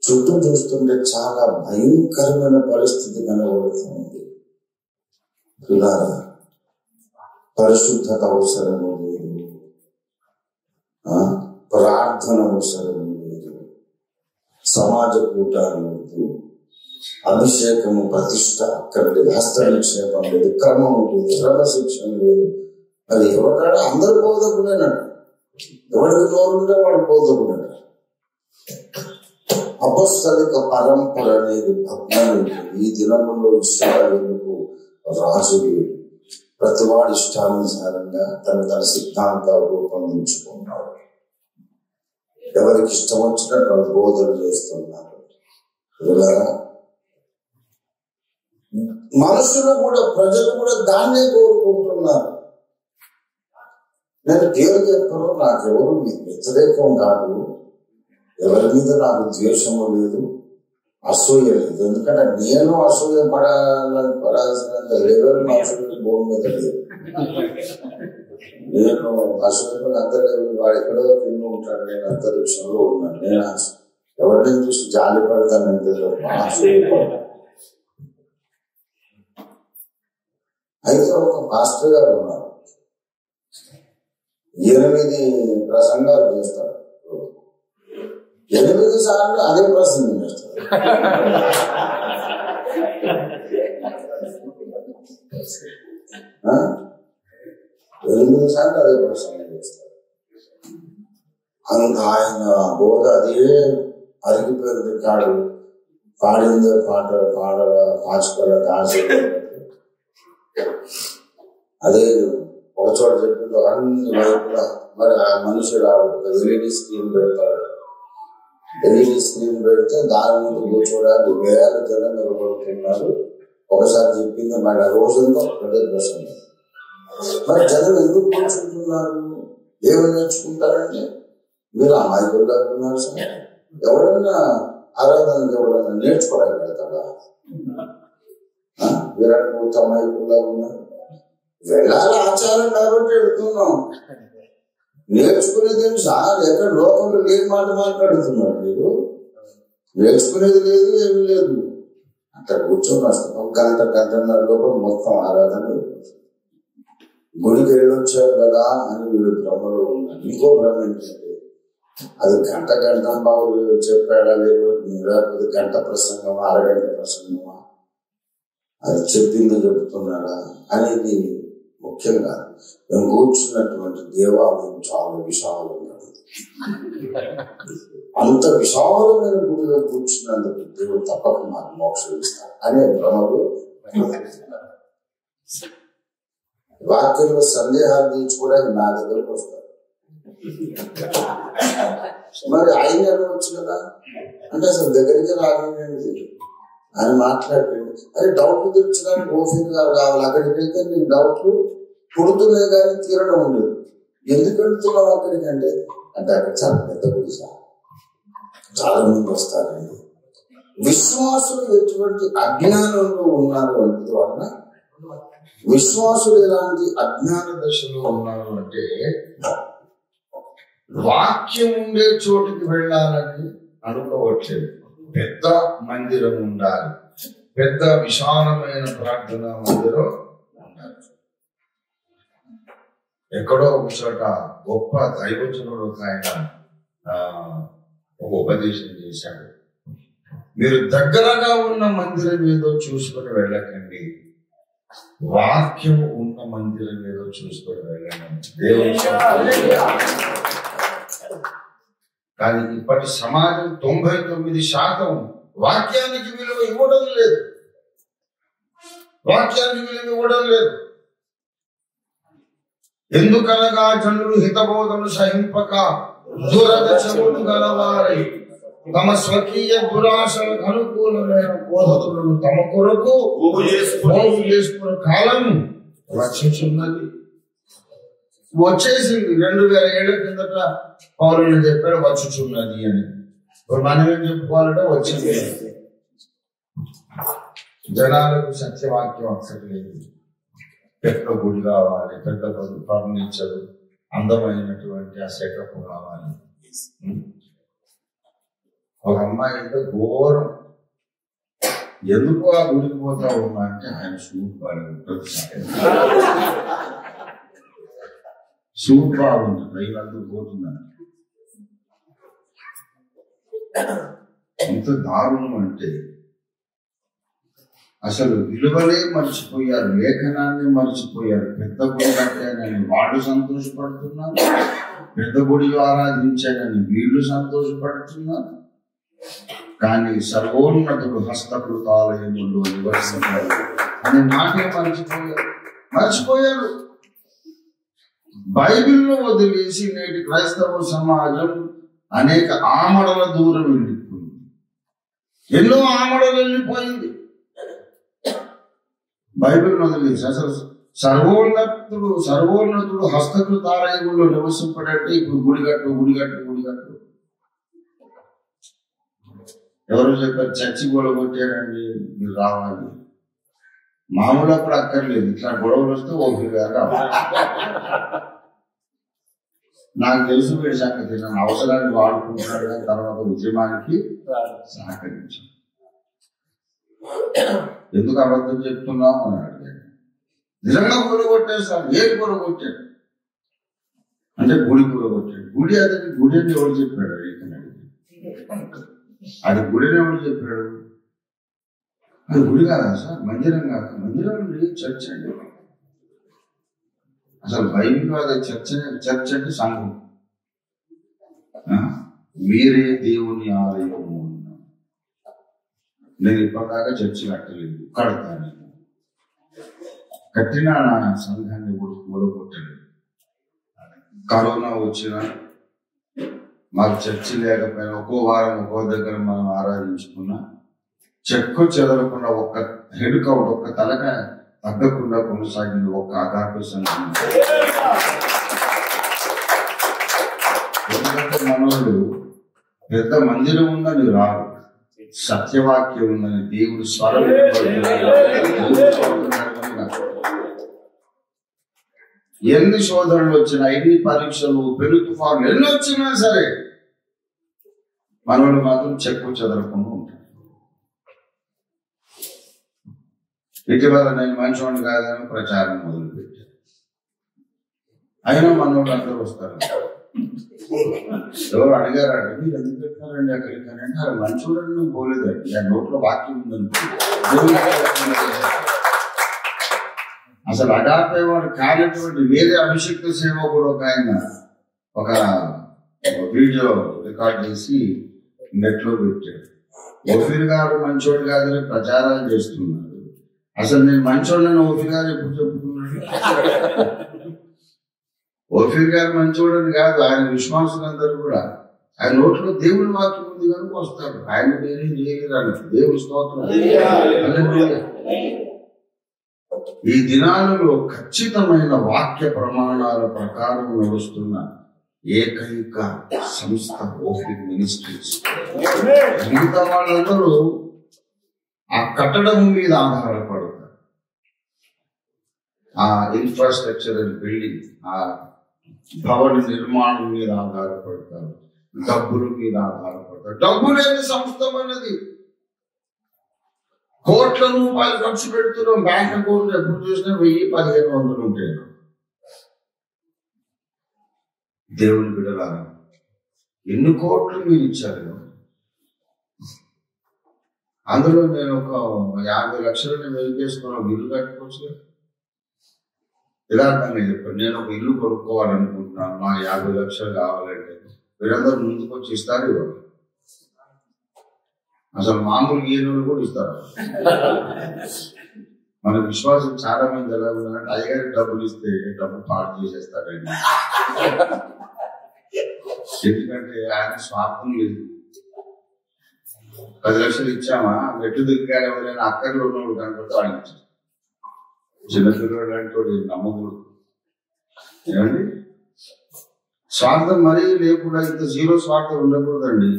చుట్టూ చూస్తుంటే చాలా భయంకరమైన పరిస్థితి కనబడుతుంది. పరిశుద్ధత అవసరము లేదు, ప్రార్థన అవసరము లేదు, సమాజ కూటాలు లేదు, అభిషేకము ప్రతిష్ట అక్కడ లేదు, హస్త నిక్షేపం లేదు, క్రమము లేదు, క్రమశిక్షణ లేదు. అది ఎవరికాడ అందరు బోధకుడేనట. ఎవరికి నోరుంటే వాడు బోధకుడట. అపొస్తలిక పరంపర అనేది భగ్నం. ఈ దినములో ఇస్రాయేలుకు రాజు లేడు. ప్రతివాడి ఇష్టానుసారంగా తన సిద్ధాంతాలు రూపొందించుకున్నాడు. ఎవరికి ఇష్టం వచ్చినట్టు వాళ్ళు బోధలు చేస్తున్నారు. మనుషులు కూడా, ప్రజలు కూడా దాన్నే కోరుకుంటున్నారు. నేను దేవుడు చెప్పను, నాకెవరు వ్యతిరేకం కాదు, ఎవరి మీద నాకు ద్వేషము లేదు, అసూయ లేదు. ఎందుకంటే నేను అసూయ పడాల్సినంత లెవెల్ నా అసూయ భూమి మీద లేదు. నేను అసూయపడి అంత లెవెల్, వాడు ఎక్కడో కింద ఉంటాడు, నేను అంతరిక్షంలో ఉన్నాను. నేను ఎవరిని చూసి జాలి పడతాను అసూయపడ. అయితే ఒక పాస్టర్ గారు ఉన్నారు, 8 ప్రసంగాలు చేస్తారు. 8 సార్లు అదే ప్రసంగం చేస్తారు. 8 సార్లు అదే ప్రసంగం చేస్తారు. ఆయన బోధ అదే అరిగిపోయింది. పాడిందే పాట పాచుకోడ దాచ అదే ఒక చోట చెప్పింది. అన్ని వైపులా మరి ఆ మనుషుడు ఎల్ఈడి స్క్రీన్ పెడతాడు. ఎల్ఈడి స్క్రీన్ పెడితే దాని ముందు కూర్చోడానికి వేల జనం నిలబడుతున్నారు. ఒకసారి చెప్పింది మరి ఆ రోజుల్లో ఒకటే ప్రశ్న. మరి జనం ఎందుకు కూర్చుంటున్నారు? ఏమి నేర్చుకుంటారంటే మీరు అమాయకులుగా ఉన్నారు సార్. ఎవడన్నా ఆరాధనకు ఎవడన్నా నేర్చుకోవడానికి వెళ్తాడా? విరాట్ కోహ్లీ అమాయకులుగా ఉన్నారు. వెళ్ళాలి ఆచారం కాబట్టి వెళ్తున్నాం. నేర్చుకునేది సార్ ఎక్కడ లోకంలో లేని మాట మాట్లాడుతున్నారు. మీరు నేర్చుకునేది లేదు, ఏమి లేదు. అక్కడ కూర్చొని వస్తాం. 1 గంటన్నర లోపల మొత్తం ఆరాధన. గుడికి వెళ్ళొచ్చారు కదా అని వీడు భ్రమలో ఉన్నాడు. ఇంకో భ్రమ ఏంటంటే అది గంట బాబు చెప్పాడా లేకపోతే గంట ప్రసంగమా, అరగంట ప్రసంగమా, అది చెప్పిందో చెబుతున్నాడా అనేది ముఖ్యం కాదు. మేము కూర్చున్నటువంటి దేవాలయం చాలా విశాలంగా ఉంది. అంత విశాలమైన గుడిలో కూర్చున్నందుకు దేవుడు తప్పక మాకు మోక్షం ఇస్తాడు అనే భ్రమలు. వాక్యంలో సందేహాలు తీర్చుకోవడానికి నా దగ్గరకు వస్తారు. మరి ఆయన అనవచ్చు కదా అంటే అసలు దగ్గరికి రాలేండి అని మాట్లాడండి. అదే డౌట్లు తెచ్చడానికి ఓఫీర్ గారు కావాలి. అక్కడికి వెళ్తే నీకు డౌట్లు పుడుతున్నాయి కానీ తీరడం ఉండదు. ఎందుకు వెళ్తున్నావు అక్కడికి అంటే అక్కడ చాలా పెద్ద గుడి సార్, చాలా మంది వస్తారండి. విశ్వాసులు ఎటువంటి అజ్ఞానంలో ఉన్నారు అంటే వలన, విశ్వాసులు ఎలాంటి అజ్ఞాన దశలో ఉన్నారు అంటే వాక్యం ఉండే చోటుకి వెళ్ళాలని అనుకోవట్లేదు. పెద్ద మందిరం ఉండాలి, పెద్ద విశాలమైన ప్రార్థనా మందిరం ఉండాలి. ఎక్కడో ఒక చోట గొప్ప దైవజనుడు ఒక ఆయన ఒక ఉపదేశం చేశాడు. మీరు దగ్గరగా ఉన్న మందిరం ఏదో చూసుకొని వెళ్ళకండి, వాక్యం ఉన్న మందిరం ఏదో చూసుకొని వెళ్ళండి. దేవుని కానీ ఇప్పటి సమాజం 99% వాక్యానికి విలువ ఇవ్వడం లేదు. వాక్యానికి విలువ ఇవ్వడం లేదు. ఎందుకనగా జనులు హితబోధను సహింపక దురదశములు గలవారై తమ స్వకీయ దురాశలకు అనుకూలమైన బోధకులను తమ కొరకు పోగు చేసుకునే కాలం రక్షించున్నది. వచ్చేసింది. 2000 ఏళ్ల కిందట పౌరులు చెప్పాడు వచ్చుచున్నది అని. ఇప్పుడు మనం ఏం చెప్పుకోవాలంటే వచ్చింది. జనాలకు సత్యవాక్యం అక్కర్లేదు. పెద్ద గుడి కావాలి, పెద్ద ఫర్నిచర్, అందమైనటువంటి ఆ సెటప్ కావాలి. ఒక అమ్మాయి అయితే ఘోరం, ఎందుకు ఆ గుడికి పోతా ఉన్నా అంటే ఆయన సూట్ బాగుంటుంది, సూట్ బాగుంటుంది, రైలందరూ పోతుందని. ఎంత దారుణం అంటే అసలు విలువలే మర్చిపోయారు, లేఖనాన్ని మర్చిపోయారు. పెద్ద గుడి కట్టానని వాళ్ళు సంతోషపడుతున్నారు, పెద్ద గుడిలో ఆరాధించానని వీళ్ళు సంతోషపడుతున్నారు. కానీ సర్వోన్నతుడు హస్తకృతాలయములో నివసించాడు అనే మాటే మర్చిపోయారు. బైబిల్ను వదిలేసి నేటి క్రైస్తవ సమాజం అనేక ఆమడల దూరం వెళ్ళిపోయింది. ఎన్నో ఆమడలు వెళ్ళిపోయింది బైబిల్ వదిలేసి. అసలు సర్వోన్నతుడు హస్తకృతాలయములో నివసింపడంటే ఇప్పుడు గుడిగట్టు. ఎవరు చెప్పారు చర్చి గొడవ కొట్టారండి మీరు రావాలి. మామూలు అప్పుడు అక్కర్లేదు, ఇట్లా గొడవలు వస్తే ఓపిక రావాలి. నాకు తెలుసు వీడి సంగతి, నన్ను అవసరాన్ని వాడుకుంటున్నాడు కానీ తర్వాత ఉద్యమానికి సహకరించాను. ఎందుకు అబద్ధం చెప్తున్నావు అని అడిగాను. నిజంగా కూరగొట్టేస్తాను. ఏది కూరగొట్టాడు అంటే గుడి కూరగొట్టాడు. గుడి అతని గుడి అని ఎవరు చెప్పాడు? అది గుడిని ఎవరు చెప్పాడు? అది గుడి కాదా సార్? మందిరం కాదా? మందిరం అండి, చర్చ్ అండి. అసలు బైబిల్ అది చర్చ్ అంటే సంఘం. మీరే దేవుని ఆలయము. నేను ఇప్పటిదాకా చర్చి కట్టలేదు, కడతాను. కట్టిన నా సంఘాన్ని కూడగొట్టలేదు. కరోనా వచ్చినా మాకు చర్చి లేకపోయినా ఒక్కో వారం ఒక్కో దగ్గర మనం ఆరాధించుకున్నా చెక్కు చెదరకుండా ఒక్క హెడ్ కౌంట్, ఒక్క తలక తగ్గకుండా కొనసాగింది ఒక్క అగాపే సంఘం. ఎందుకంటే మనోడు పెద్ద మందిరం ఉందని రాదు, సత్యవాక్యం ఉందని దేవుడు స్వరం. ఎన్ని శోధనలు వచ్చినా, ఎన్ని పరీక్షలు, పెను తుఫాన్లు ఎన్ని వచ్చినా సరే మనోడు మాత్రం చెక్కు చెదరకుండా ఉంటాడు. ఇటీవల నేను మంచివాడిని కాదని ప్రచారం మొదలుపెట్టాను. అయినా మనోళ్ళు అందరూ వస్తారు. ఎవరు అడిగారంటే మీరు ఎందుకు పెట్టారండి అక్కడికి అని అంటే, అది మంచివాడని మేము పోలేదండి, ఆ నోట్లో వాక్యం ఉందని. అసలు అగాపే వాడు కానటువంటి వేరే అభిషేక్త సేవకుడు ఒక ఆయన ఒక వీడియో రికార్డ్ చేసి నెట్లో పెట్టాడు. ఓఫీర్ గారు మంచోడు కాదని ప్రచారాలు చేస్తున్నారు. అసలు నేను మంచోడని ఓఫీర్ గారు ఎప్పుడు చెప్పుకున్నాడు? ఓఫీర్ గారు మంచోడని కాదు, ఆయన విశ్వాసులందరూ కూడా ఆయన నోట్లో దేవుని వాక్యం ఉంది కనుక వస్తారు. ఆయన పేరేం చేయలేరు అన్నట్టు. దేవుని స్తోత్రం. ఈ దినాలలో ఖచ్చితమైన వాక్య ప్రమాణాల ప్రకారం నడుస్తున్న ఏకైక సంస్థ ఓఫీర్ మినిస్ట్రీస్. మిగతా వాళ్ళందరూ ఆ కట్టడం మీద ఆధారపడతారు, ఆ ఇన్ఫ్రాస్ట్రక్చర్ అండ్ బిల్డింగ్, ఆ భవన నిర్మాణం మీద ఆధారపడతారు, డబ్బుల మీద ఆధారపడతారు. డబ్బు లేని సంస్థ అన్నది కోట్ల రూపాయలు ఖర్చు పెడుతున్నాం. బ్యాంక్ అకౌంట్ ఎప్పుడు చూసినా 1000-1500 ఉంటాయి. దేవుని బిడ్డలారా, ఎన్ని కోట్లు మీరు ఇచ్చారు? అందులో నేను ఒక 50 లక్షలు నేను వెలిగేసుకుని ఒక ఇల్లు కట్టుకోవచ్చు. యథార్థంగా చెప్పాను, నేను ఒక ఇల్లు కొనుక్కోవాలనుకుంటున్నాను, మా 50 లక్షలు కావాలంటే వీరందరూ ముందుకు వచ్చి ఇస్తారు. ఇవ్వాలి అసలు మామూలు ఈయనలు కూడా ఇస్తారు. మన విశ్వాసం చాలా మంది ఎలా ఉన్నారంటే అయ్యగారికి డబ్బులు ఇస్తే డబ్బు పాటు చేసేస్తారండి. ఎందుకంటే ఆయన స్వార్థం లేదు. 10 లక్షలు ఇచ్చామా, మెట్టు దిగ్గాడు ఎవరైనా అక్కర్లో ఉన్నవాడు కనుక వాళ్ళు చిన్నపిల్లడు అంటే నమ్మకూడదు. ఏమండి, స్వార్థం మరీ లేకుండా ఇంత జీరో స్వార్థం ఉండకూడదండి.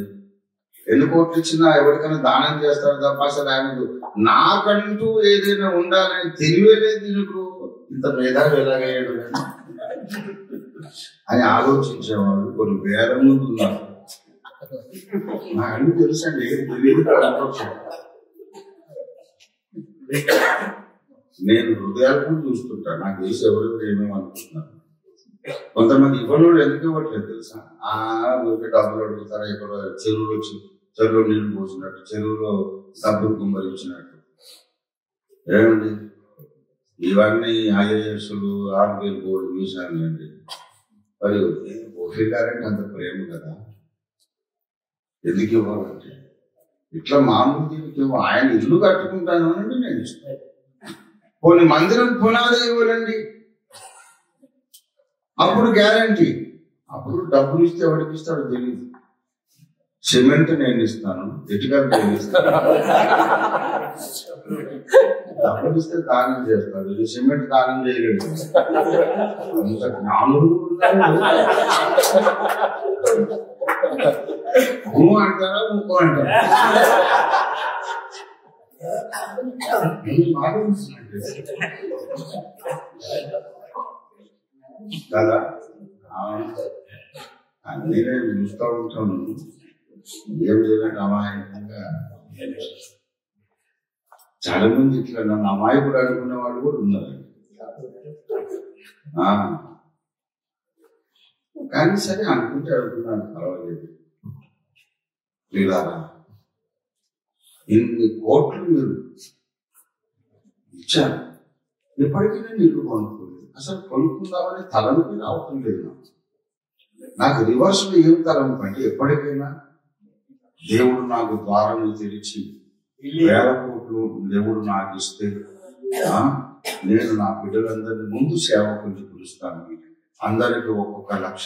ఎన్ని కోట్లు ఇచ్చినా ఎవరికైనా దానం చేస్తారు తప్ప అసలు ఆయనకు నాకంటూ ఏదైనా ఉండాలని తెలియలేదు. నీకు ఇంత మేధావి ఎలాగయ్యాడు అని ఆలోచించేవాడు కొన్ని వేల మంది ఉన్నారు. నాకు అన్ని తెలుసండి, ఏం తెలియదు. నేను హృదయాలకు చూస్తుంటాను, నాకు తెలిసి ఎవరెవరు ఏమేమి అనుకుంటున్నాను. కొంతమంది ఇవ్వనోళ్ళు ఎందుకు ఇవ్వట్లేదు తెలుసా? ఊరికే డబ్బులు అడుగుతారా, ఇక్కడ చెరువులో నీళ్లు పోసినట్టు, చెరువులో డబ్బులు కుమ్మరించినట్టు. ఏమండి ఇవన్నీ ఐఏఎస్లు 6,000 కోట్లు వీసాలు అండి. మరి ఓకే గారంటే అంత ప్రేమ కదా, ఎందుకు ఇవ్వాలంటే ఇట్లా మామూలు దీనికి ఆయన ఇల్లు కట్టుకుంటాను అనండి నేను ఇస్తాను. కొన్ని మందిరం పునాది ఇవ్వాలండి, అప్పుడు గ్యారంటీ. అప్పుడు డబ్బులు ఇస్తే ఎవరికి ఇస్తాడో తెలియదు. సిమెంట్ నేను ఇస్తాను, ఇటుకలు నేను ఇస్తాను. డబ్బులు ఇస్తే దానం చేస్తాడు, సిమెంట్ దానం చేయలేడు. అంత జ్ఞానులు అంటారా, ముక్కు అంటారా? కదా అన్నీ నేను చూస్తూ ఉంటాను. ఏం చేయాలంటే అమాయకంగా చాలా మంది ఇట్లా నన్ను అమాయకుడు అనుకునే వాళ్ళు కూడా ఉన్నారు. కానీ సరే అనుకుంటే అనుకున్నాను, పర్వాలేదు. వీళ్ళారా ఇన్ని కోట్లు మీరు ఇచ్చారు, ఎప్పటికీ నేను ఇల్లు కొనుక్కోలేదు. అసలు కొనుక్కుందామని తలంపు అవసరం లేదు. నాకు రివర్స్ లో ఏం తలంపు అంటే, ఎప్పటికైనా దేవుడు నాకు ద్వారం తెరిచి 1,000 కోట్లు దేవుడు నాకు ఇస్తే నేను నా బిడ్డలందరినీ ముందు సేవకుని పిలుస్తాను. అందరికి ఒక్కొక్క లక్ష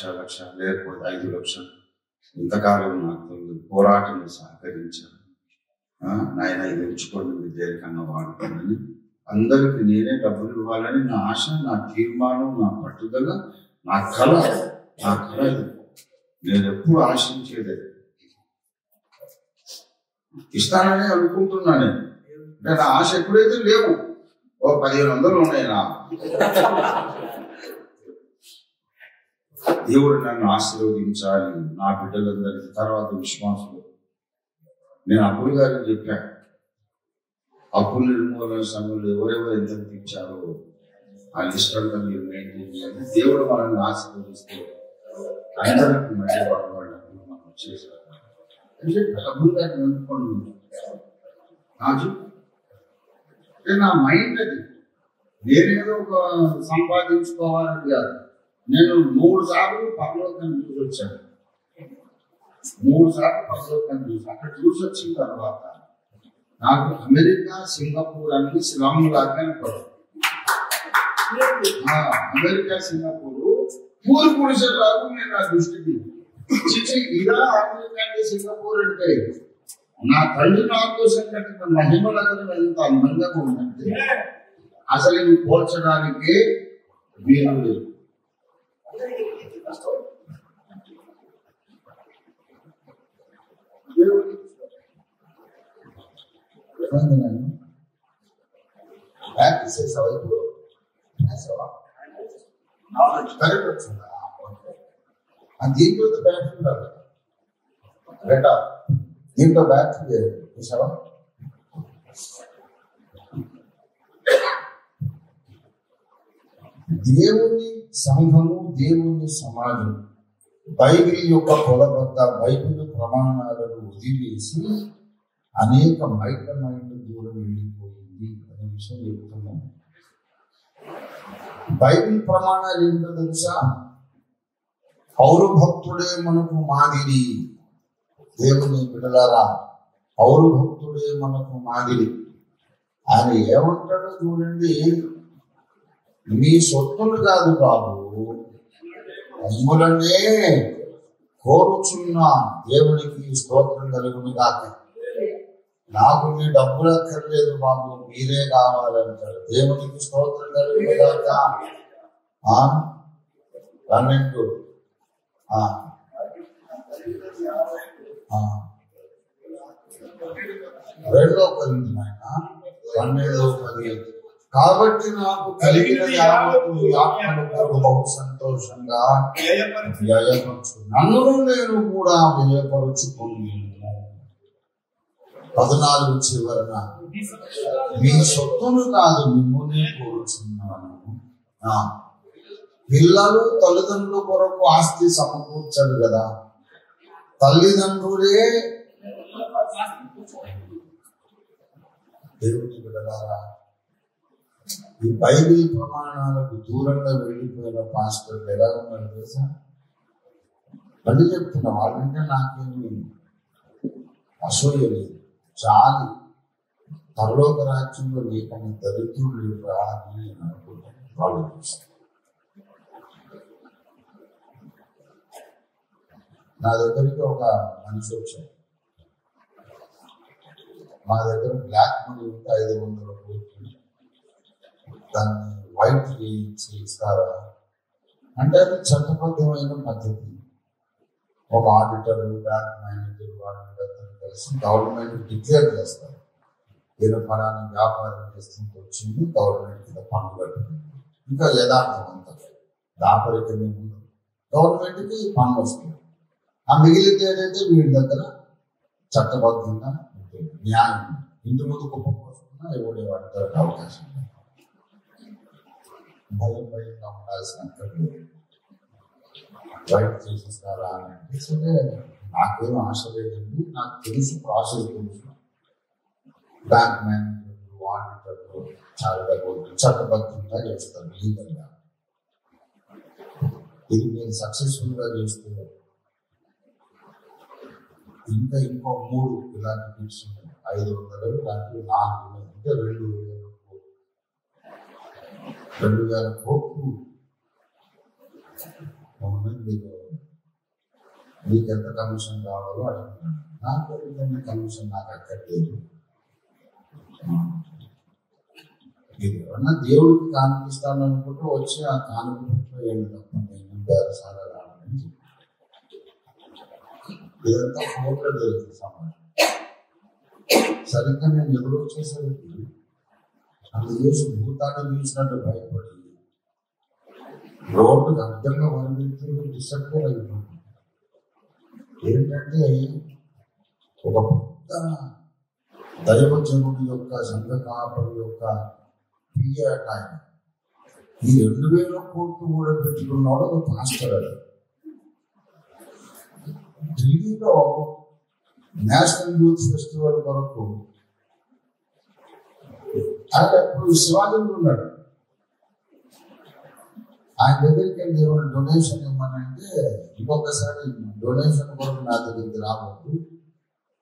లేకపోతే 5 లక్షలు ఇంతకాలం నాకు పోరాటం సహకరించాను. నాయన ఇది ఎంచుకోండి, మీరు దేనికన్నా వాడుకోండి. అందరికి నేనే డబ్బులు ఇవ్వాలని నా ఆశ, నా తీర్మానం, నా పట్టుదల, నా కళ ఇది. నేను ఎప్పుడు ఆశించేది ఇస్తానని అనుకుంటున్నా. నేను అంటే నా ఆశ ఎప్పుడైతే లేవు, 1,500 ఉన్నాయి నా. దేవుడు నన్ను ఆశీర్వదించాలి, నా బిడ్డలందరికీ. తర్వాత విశ్వాసులు, నేను అప్పులు గారికి చెప్పాను, అప్పుల నిర్మూలన సమయంలో ఎవరెవరు ఎంత ఇచ్చారో ఆ లిస్ట్ అంతా మీరు మెయింటైన్ చేయాలి. దేవుడు మనల్ని ఆశీర్వదిస్తే అందరికీ మళ్ళీ వాళ్ళు మనం చేశారు. అప్పులు గారిని అనుకోండి, నా మైండ్ అది. నేనేదో ఒక సంపాదించుకోవాలని కాదు. నేను 3 సార్లు పరలోకాన్ని చూసి వచ్చాను. 3 సార్లు పరలోకాన్ని చూసి, అక్కడ చూసి వచ్చిన తర్వాత నాకు అమెరికా, సింగపూర్ అన్ని స్లమ్ లాగానే పడదు. అమెరికా, సింగపూర్ పూరి పురుషులు రాదు. నేను నా దృష్టికి ఇలా అమెరికా అంటే సింగపూర్ అంటే నా తండ్రి నా కోసం కట్టిన మహిమ నగరం ఎంత అందంగా ఉందంటే అసలు ఇవి పోల్చడానికి వీలు లేదు. ప్రాక్టీస్ చేసావా? ఇప్పుడు కరెక్ట్ వచ్చిందా? దీంట్లో బ్యాటరీ ఉండాలి బెటా, దీంట్లో బ్యాటరీ లేదు చూసావా? దేవుని సంఘము, దేవుని సమాజం బైబిల్ యొక్క కొలబద్ద, బైబిల్ ప్రమాణాలను వదిలేసి అనేక మైండ్ దూరం వెళ్ళిపోయింది అనే విషయం చెప్తున్నాం. బైబిల్ ప్రమాణాలు ఏంటో తెలుసా? పౌరు భక్తుడే మనకు మాదిరి. దేవుని బిడ్డలారా, పౌరు భక్తుడే మనకు మాదిరి. ఆయన ఏమంటాడో చూడండి, మీ సొత్తులు కాదు బాబు, అమ్ములనే కోరుచున్న దేవునికి స్తోత్రం కలుగును గాక. నాకు మీ డబ్బులు అక్కర్లేదు బాబు, మీరే కావాలంటారు. దేవునికి స్తోత్రం కలుగును గాక. 12 రెండో కొరింథీ 12:10. కాబట్టి నాకు కలిగిన యావత్తు ఆత్మకు బహు సంతోషంగా వ్యయపరచు, నన్ను నేను కూడా వ్యయపరుచుకుని 14 చివరన మీ సొత్తును కాదు మిమ్మునే కోరుచున్నాను. పిల్లలు తల్లిదండ్రుల కొరకు ఆస్తి సమకూర్చడు కదా, తల్లిదండ్రులే దేవుని బిడ్డలారా. ఈ బైబిల్ ప్రమాణాలకు దూరంగా వెళ్ళిపోయిన పాస్టర్లు ఎలా ఉన్నారు తెలుసా? మళ్ళీ చెప్తున్నా, వాళ్ళంటే నాకేమి అసూయ లేదు, చాలి. పరలోక రాజ్యంలో లేకని దరిద్రులు లేవురా అని నేను అనుకుంటాను. వాళ్ళు నా దగ్గరికి ఒక మనిషి వచ్చాడు. మా దగ్గర బ్లాక్ మనీ ఉంటే 500 కోట్లు, దాన్ని వైట్ చేయించి ఇస్తారా అంటే అది చట్టబద్ధమైన పద్ధతి. ఒక ఆడిటర్, బ్యాంక్ మేనేజర్ వాళ్ళందరూ కలిసి గవర్నమెంట్ డిక్లేర్ చేస్తారు, ఈయన ఫలానా వ్యాపారం చేస్తుంటే వచ్చింది, గవర్నమెంట్ కింద పన్ను కట్టుకుంది. ఇంకా యథార్థం అంతా దాపరికమే ఉండదు, గవర్నమెంట్కి పన్ను వస్తుంది. ఆ మిగిలితే ఏదైతే వీడి దగ్గర చట్టబద్ధంగా ఉంటుంది, న్యాయం. ఇంటి ముందు కుప్ప పోసుకున్నా ఎవడే వాడతానికి అవకాశం లేదు. భయంగా ఉండాల్సిన అక్కర్లేదు. వైట్ చేసిస్తారా అని అంటే సరే, నాకేం ఆశ లేదండి, నాకు తెలుసు, ప్రాసెస్ తెలుసు. బ్యాంక్ మేనేజర్లు, ఆడిటర్లు చాలా చట్టబద్ధంగా చేస్తారు, లీగల్గా. ఇది మీరు సక్సెస్ఫుల్గా చేస్తే ఇంకా ఇంకో 3 ఇలాంటి బిట్స్ ఉన్నాయి. 500 ఇలాంటివి 4 అంటే 2,000 కోట్లు. మీకు ఎంత కమిషన్ కావాలో అడుగుతున్నాను. నాకు కమిషన్ నాకు అక్కర్లేదు. ఇది ఏమన్నా దేవుడికి కానుకిస్తాను అనుకుంటూ వచ్చి ఆ కానుకలో ఏమి తప్ప నేను బేరసారా రావాలని చెప్పి ఇదంతా ఫోటో తెలుసు సమాజం. సరిగ్గా నేను ఎదురు వచ్చేసరికి అందుకేసి భూతాన్ని చూసినట్టు భయపడి రోడ్డుకు అడ్డంగా వదిలితే డిసప్పోర్ అయిపోతుంది. ఏంటంటే ఒక పెద్ద దైవజనుడి యొక్క సంఘ కాపరి యొక్క పియాట ఆయన. ఈ 2,000 కోట్లు కూడా పెట్టుకున్నాడు ఒక పాస్టర్. అది ఢిల్లీలో నేషనల్ యూత్ ఫెస్టివల్ కొరకు ఆయన ఇప్పుడు శివాజీలో ఉన్నాడు. ఆయన దగ్గరికి వెళ్ళి ఏమైనా డొనేషన్ ఇవ్వమనంటే ఇంకొకసారి డొనేషన్ కొరకు నా దగ్గరికి రావద్దు,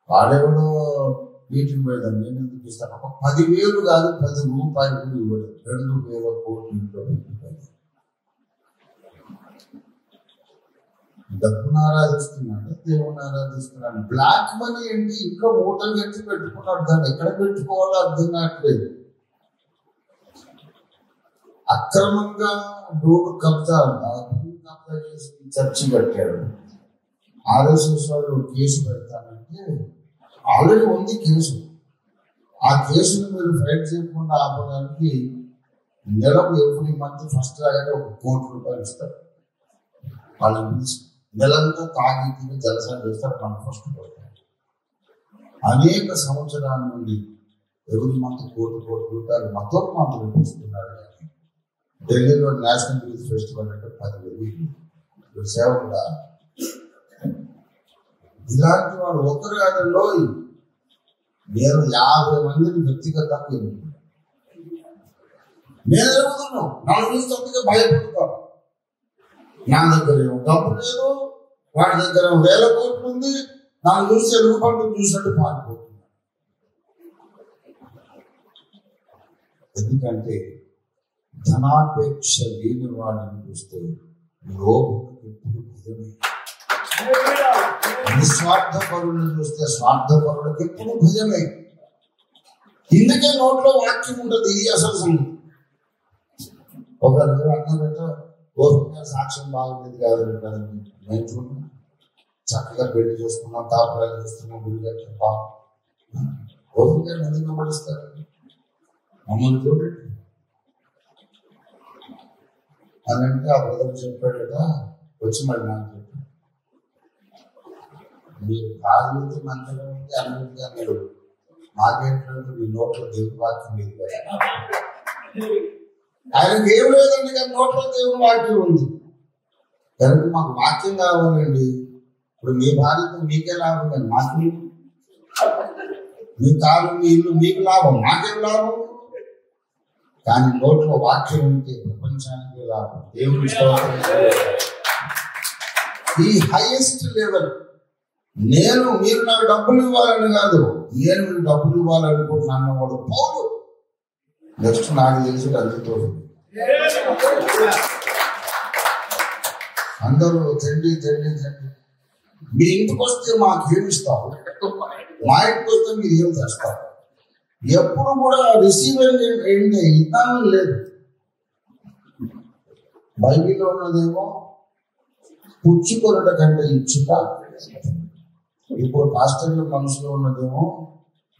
వాడెవడో మీటింగ్ పెడదాం, నేను ఎందుకు ఇస్తాను. ఒక 10,000 కాదు 10 రూపాయలు కూడా ఇవ్వలేదు. 2,000 కోట్లు ఇంట్లో పెట్టుకోవాలి. డబ్బును ఆరాధిస్తున్నాడు, దేవుని ఆరాధిస్తున్నాడు. బ్లాక్ మనీ ఏంటి ఇంకా మూటలు కట్టి పెట్టుకున్నాడు, దాన్ని ఎక్కడ పెట్టుకోవాలో అర్థం కావట్లేదు. అక్రమంగా రోడ్డు కబ్జా చేసి చర్చి కట్టాడు. RSS వాళ్ళు కేసు పెడతానంటే ఆల్రెడీ ఉంది కేసు. ఆ కేసును మీరు ఫైట్ చేయకుండా ఆపడానికి నెలకు ఎవ్రీ మంత్ ఫస్ట్ లాగానే 1 కోటి రూపాయలు ఇస్తారు. వాళ్ళని నెలంతా తాగి తిని జలసా చేస్తారు. మన ఫస్ట్ అనేక సంవత్సరాల నుండి ఎవ్రీ మంత్ 1 కోటి రూపాయలు మొత్తం మాత్రం ఇస్తున్నారు. ఢిల్లీలో నేషనల్ యూత్ ఫెస్టివల్ అంటే 10,000 సేవ కూడా. ఇలాంటి వాడు ఒకరు కాదంలో నేను 50 మందిని వ్యక్తిగతంగా ఎన్నుకున్నాను. నేను ఎదుగుతున్నాను, నన్ను చూస్తే భయపడతాను. నా దగ్గర ఏమో డబ్బు లేదు, వాడి దగ్గర 1,000 కోట్లు ఉంది, నన్ను చూసి ఎలుగు పండుగ చూసినట్టు పారిపోతున్నాను. ఎందుకంటే ధనాపేక్ష లేని వాడిని చూస్తే లోభములకు ఎప్పుడు భయమే. నిస్వార్థపరులను చూస్తే స్వార్థపరులకు ఎప్పుడు భయమే. ఇందుకే నోట్లో వాక్యం ఉంటుంది. ఇది అసలు సంగతి. ఒకరు అన్నారట, ఓపిక సాక్ష్యం బాగుండేది కాదు, నేర్చుకున్నాం, చక్కగా పెళ్లి చేసుకున్నాం, తాపరాలు చేస్తున్నాం, గుడి కట్టాం. ఓపిక ఎందుకు పడిస్తారు? మమ్మల్ని చూడండి అని అంటే ఆ బ్రదర్ చెప్పాడట, వచ్చి మరి నాకు చెప్పాడు, మీరు కాదు మంచిగా ఉంది అన్నింటిగా మీరు మాకేంటంటే మీ నోట్లో దేవుని వాక్యం లేదు కదా. ఆయనకి ఏం లేదండి, కానీ నోట్లో దేవుని వాక్యం ఉంది కనుక మాకు వాక్యం కావాలండి. ఇప్పుడు మీ భార్యతో మీకే లాభం కానీ మాకు, మీ కాలు మీ ఇల్లు మీకు లాభం, మాకేం లాభం. కానీ నోట్లో వాక్యం ఉంటే ప్రపంచానికి లాభం. దేవుని ఈ హైయెస్ట్ లెవెల్. మీరు నాకు డబ్బులు ఇవ్వాలని కాదు, నేను మీకు డబ్బులు ఇవ్వాలనుకుంటున్నాను వాడు పోడు. నెక్స్ట్ నాకు తెలిసి అందుతో అందరూ తండ్రి తండ్రి తండ్రి, మీ ఇంటికి వస్తే మాకేమిస్తావు, మా ఇంటికి వస్తే మీరు ఏం చేస్తారు. ఎప్పుడు కూడా రిసీవర్ ఏంటి, ఇద్దామని లేదు. బైబిల్లో ఉన్నదేమో పుచ్చుకొనట కంటే ఇచ్చుట, ఇప్పుడు పాస్టర్ల మనసులో ఉన్నదేమో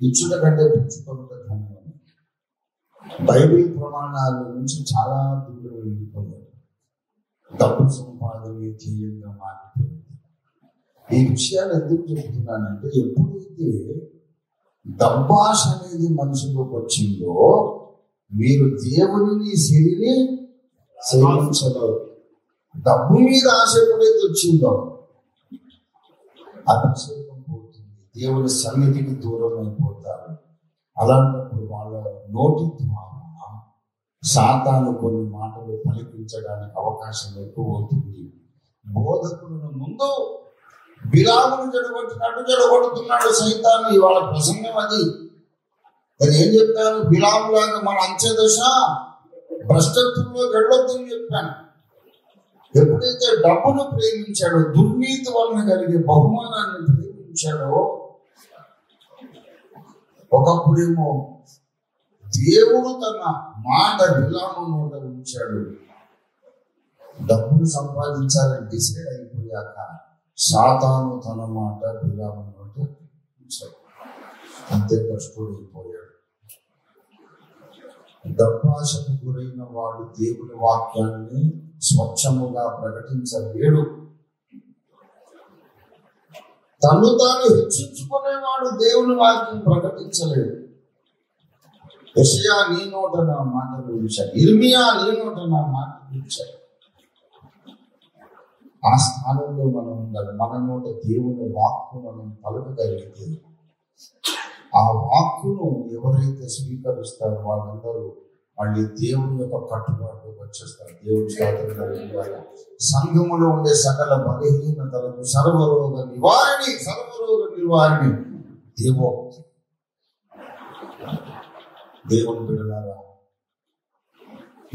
ఇచ్చుట కంటే పుచ్చుకొనట కంటే. బైబిల్ ప్రమాణాల నుంచి చాలా దూరం వెళ్ళిపోయారు. డబ్బు సంపాదన తీయంగా మారిపోయింది. ఈ విషయాలు ఎందుకు చెప్తున్నానంటే, ఎప్పుడైతే డబ్బాష అనేది మనుషులకు వచ్చిందో మీరు దేవుని సిరిని సేవించలేరు. డబ్బు మీద ఆశ ఎప్పుడైతే వచ్చిందో అభిషేకం పోతుంది, దేవుని సన్నిధికి దూరం అయిపోతారు. అలాంటప్పుడు వాళ్ళ నోటి ద్వారా సాతాను కొన్ని మాటలు పలికించడానికి అవకాశం ఎక్కువ అవుతుంది. బోధకులను ముందు బిలామును జడగొట్టినట్టు జడగొడుతున్నాడు సైతాను. ఇవాళ ప్రసంగం అది. నేను ఏం చెప్తాను, బిలాములాగా మన అంచెదశ భ్రష్టత్వంలో వెళ్ళొద్దని చెప్పాను. ఎప్పుడైతే డబ్బును ప్రేమించాడో, దుర్నీతి వలన కలిగే బహుమానాన్ని ప్రేమించాడో, ఒకప్పుడేమో దేవుడు తన మాట బిలాము నోట ఉంచాడు. డబ్బును సంపాదించాలని డిసైడ్ అయిపోయాక సాతాను తన మాట బిలాము నోట ఉంచాడు. అంతే కష్టపడిపోయాడు. డబ్బాశకు గురైన వాడు దేవుని వాక్యాన్ని స్వచ్ఛముగా ప్రకటించలేడు. తను తాను హెచ్చించుకునేవాడు దేవుని వాక్యం ప్రకటించలేడు. యెషయా నీ నోట నా మాటలు ఉంచాడు, ఇర్మియా నీ నోట నా మాటలు ఉంచాడు. ఆ స్థానంలో మనం ఉండాలి. మన నోట దేవుని వాక్కు మనం పలకగలిగితే, ఆ వాక్కును ఎవరైతే స్వీకరిస్తారో వాళ్ళందరూ మళ్ళీ దేవుని యొక్క కట్టుబాటులోకి వచ్చేస్తారు. దేవుని స్తోత్రం. సంఘములో ఉండే సకల బలహీనతలకు సర్వరోగ నివారణి దేవోక్తి. దేవుని బిడ్డలారా,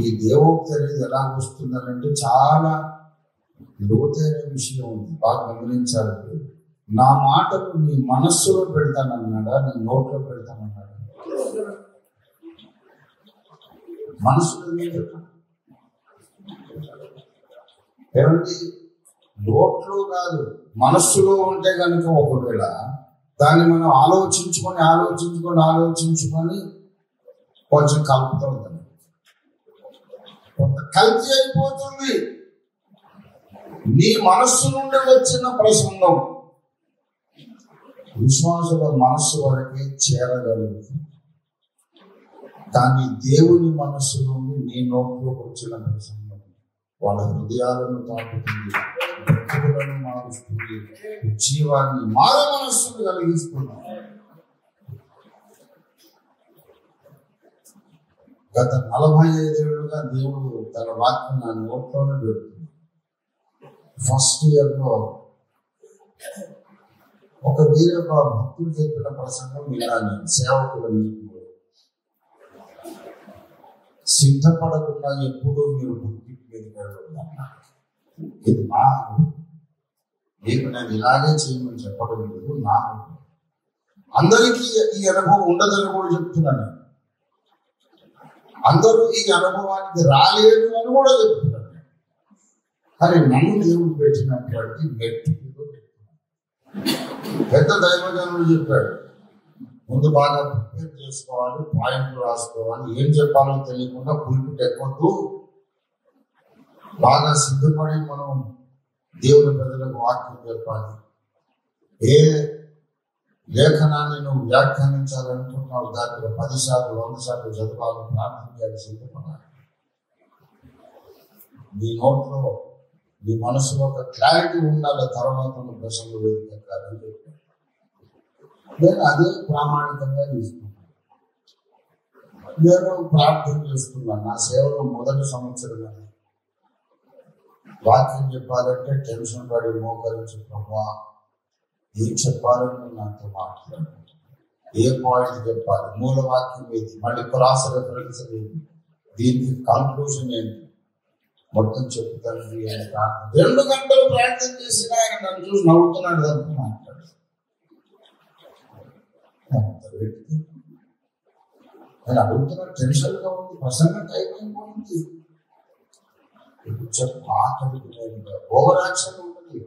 ఈ దేవోక్తి అనేది ఎలా వస్తుందనంటే చాలా లోతైన విషయం ఉంది. బాగా గమనించాలి. నా మాటలు నీ మనస్సులో పెడతానన్నాడా, నీ నోట్లో పెడతానన్నాడా? మనస్సులో ఏమండి, నోట్లో కాదు మనస్సులో ఉంటే కనుక ఒకవేళ దాన్ని మనం ఆలోచించుకొని కొంచెం కలుపుతూ ఉంటాం. కొంత కల్తీ అయిపోతుంది. నీ మనస్సు నుండి వచ్చిన ప్రసంగం విశ్వాసుల మనస్సు వరకే చేరగలుగుతుంది. కానీ దేవుని మనస్సు నుండి నీ నోట్లోకి వచ్చిన ప్రసంగం వాళ్ళ హృదయాలను తాకుతుంది, బ్రతుకులను మారుస్తుంది, జీవాన్ని మార మనస్సును కలిగిస్తుంది. గత 45 ఏళ్ళుగా దేవుడు తన వాక్యం నా నోట్లోనే పెడుతుంది. ఫస్ట్ ఇయర్లో ఒక వేరే భక్తులు చెప్పిన ప్రసంగం విన్నాను. సేవకుల మీకు సిద్ధపడకుండా ఎప్పుడూ మీరు బుద్ధి మీదకి వెళ్ళారు. ఇది నా మీకు నేను ఇలాగే చేయమని చెప్పడం లేదు. నా అందరికీ ఈ అనుభవం ఉండదని కూడా చెప్తున్నాను. అందరూ ఈ అనుభవానికి రాలేదు అని కూడా చెప్తున్నాను. కానీ నన్ను దేవుడు పెట్టినటువంటి నెట్ పెద్ద దైవజనుడు చెప్పాడు, ముందు బాగా ప్రిపేర్ చేసుకోవాలి, పాయింట్లు రాసుకోవాలి, ఏం చెప్పాలో తెలియకుండా పులిపిట్ ఎక్కొద్దు, బాగా సిద్ధపడి మనం దేవుని ప్రజలకు వాక్యం చెప్పాలి. ఏ లేఖనాన్ని నువ్వు వ్యాఖ్యానించాలనుకుంటున్నావు దాంట్లో 10 సార్లు 100 సార్లు చదవాలి, ప్రార్థన చేయాలి, సిద్ధపడాలి. నీ నోట్లో నీ మనసులో ఒక క్లారిటీ ఉండాలి, తర్వాత నువ్వు ప్రసంగ వేదిక ఎక్కాలని చెప్పాను. నేను అదే ప్రామాణికంగా తీసుకున్నాను. నేను ప్రార్థన చేస్తున్నాను. నా సేవలో మొదటి సంవత్సరం వాక్యం చెప్పాలంటే టెన్షన్ పడి మోకరించి, ప్రభా ఏం చెప్పాలని నాతో మాట్లాడు, ఏ పాయింట్ చెప్పాలి, మూల వాక్యం ఏది, మళ్ళీ క్రాస్ రెఫరెన్స్ ఏది, దీనికి కన్క్లూజన్ ఏంటి, మొత్తం చెప్తాను అని ప్రార్థన. 2 గంటలు ప్రార్థన చేసిన ఆయన నన్ను చూసి నవ్వుతున్నాడు తప్ప మాట్లాడు. నేను అడుగుతున్నా, టెన్షన్ గా ఉంది, ప్రసంగం టైం అయిపోయింది, ఓవర్ యాక్షన్ ఉంటుంది.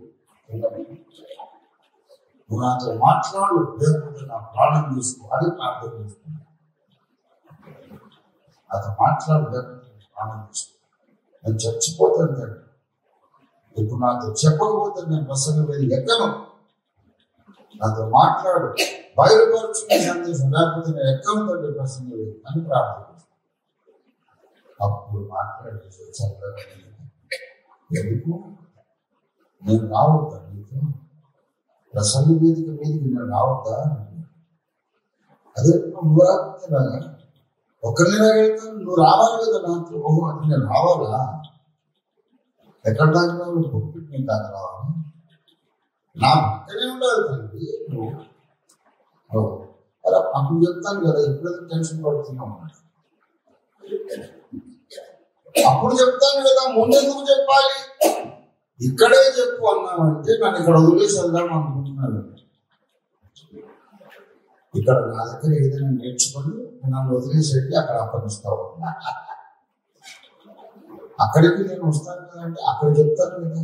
నువ్వు నాతో మాట్లాడు, లేకపోతే నా ప్రాణం తీసుకో అని ప్రార్థన చేస్తున్నా. నాతో మాట్లాడు, లేకపోతే ప్రాణం తీసుకో, నేను చచ్చిపోతాను. ఇప్పుడు నాతో చెప్పకపోతే నేను ప్రసంగం వేది ఎక్కను. నాతో మాట్లాడు, బయలుపరుచుకునే సందేశం, లేకపోతే నేను ఎక్కను తండ్రి ప్రసంగం వేది అని ప్రార్థన. అప్పుడు మాట్లాడేసి చల్లగా, ఎందుకు నేను రావద్దా నీకు ప్రసంగ వేదిక మీదకి, నేను రావద్దా? అదే నువ్వు రాకపోతే ఒక్కరిని వెళ్తాను, నువ్వు రావాలి కదా నాతో. ఓహో, అది నేను రావాలా? ఎక్కడ దాకా పుట్టి నీ దాకా రావాలి? నా పక్కనే ఉండాలి తండ్రి. అలా అప్పుడు చెప్తాను కదా, ఎప్పుడైతే టెన్షన్ పడుతున్నావు అప్పుడు చెప్తాను కదా, ముందెందుకు చెప్పాలి? ఇక్కడే చెప్పు అన్నామంటే నన్ను ఇక్కడ వదిలేసి వెళ్దాం అనుకుంటున్నాడు. ఇక్కడ నా దగ్గర ఏదైనా నేర్చుకొని నన్ను వదిలేసి వెళ్ళి అక్కడ అప్పగిస్తావు. అక్కడికి నేను వస్తాను కదంటే అక్కడ చెప్తాను కదా.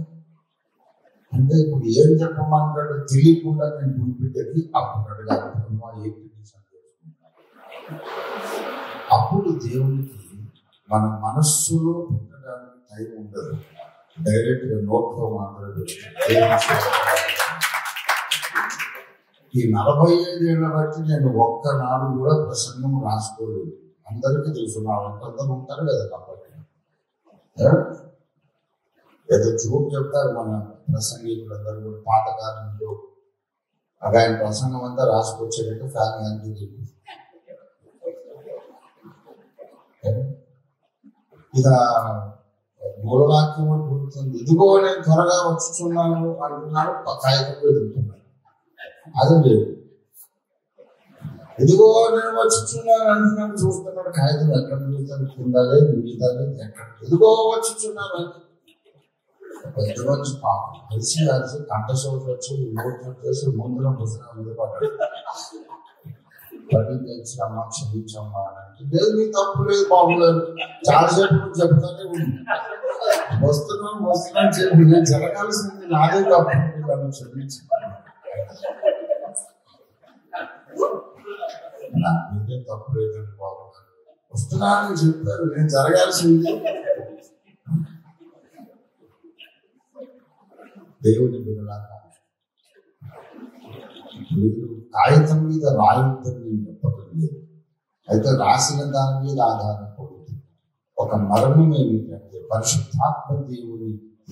అంటే ఇప్పుడు ఏం చెప్పమంటాడు తెలియకుండా నేను పులిపెట్టేది అప్పుడు అడగాలి. అప్పుడు దేవునికి మన మనస్సులో పెట్టడానికి టైం ఉండదు, డైరెక్ట్ గా నోట్లో మాట్లాడదు. ఈ 45 ఏళ్ల బట్టి నేను ఒక్కనాడు కూడా ప్రసంగం రాసుకోలేదు. అందరికీ తెలుసు, నా వంటందరూ ఉంటారు కదా కాబట్టి. ఏదో చూపు చెప్తారు మన ప్రసంగికులు అందరూ కూడా, పాతకాలంలో అవి ఆయన ప్రసంగం అంతా రాసుకొచ్చేటట్టు ఫ్యాన్ అంతా చెప్పి ఇక మూలవాక్యం గుర్తుంది. ఇదిగో నేను త్వరగా వచ్చుచున్నాను అంటున్నాడు, కాగితం ఎదుగుతున్నాడు. అది లేదు. ఇదిగో నేను వచ్చుచున్నాను అంటున్నాడు, చూస్తున్నాడు, కాగితం ఎక్కడ చూస్తాను, కింద లేదు, మిగతా లేదు, ఎక్కడ. ఇదిగో వచ్చుచున్నాను అని పెద్ద మంచి పాపం కలిసి కలిసి కంట సోట్లు వచ్చి నోట్లు వచ్చేసి ముందులో పుస్తకం మీద పడ్డాడు. పడి తెచ్చినమ్మా క్షమించమ్మా అంటే, లేదు మీ తప్పు లేదు బాబు గారు, చాలాసేపు చెప్తానే ఉంది, వస్తున్నాను చెప్పి నేను జరగాల్సింది నాదే తప్పు, నన్ను క్షమించి నాకే తప్పు లేదండి బాబు గారు, వస్తున్నానని చెప్పారు, నేను జరగాల్సింది. దేవుని బిడ్డలాగా మీరు కాగితం మీద రాయొద్దని నేను చెప్పటం లేదు, అయితే రాసిన దాని మీద ఆధారపడుతుంది. ఒక మర్మం ఏమిటంటే పరిశుద్ధాత్మ దేవుని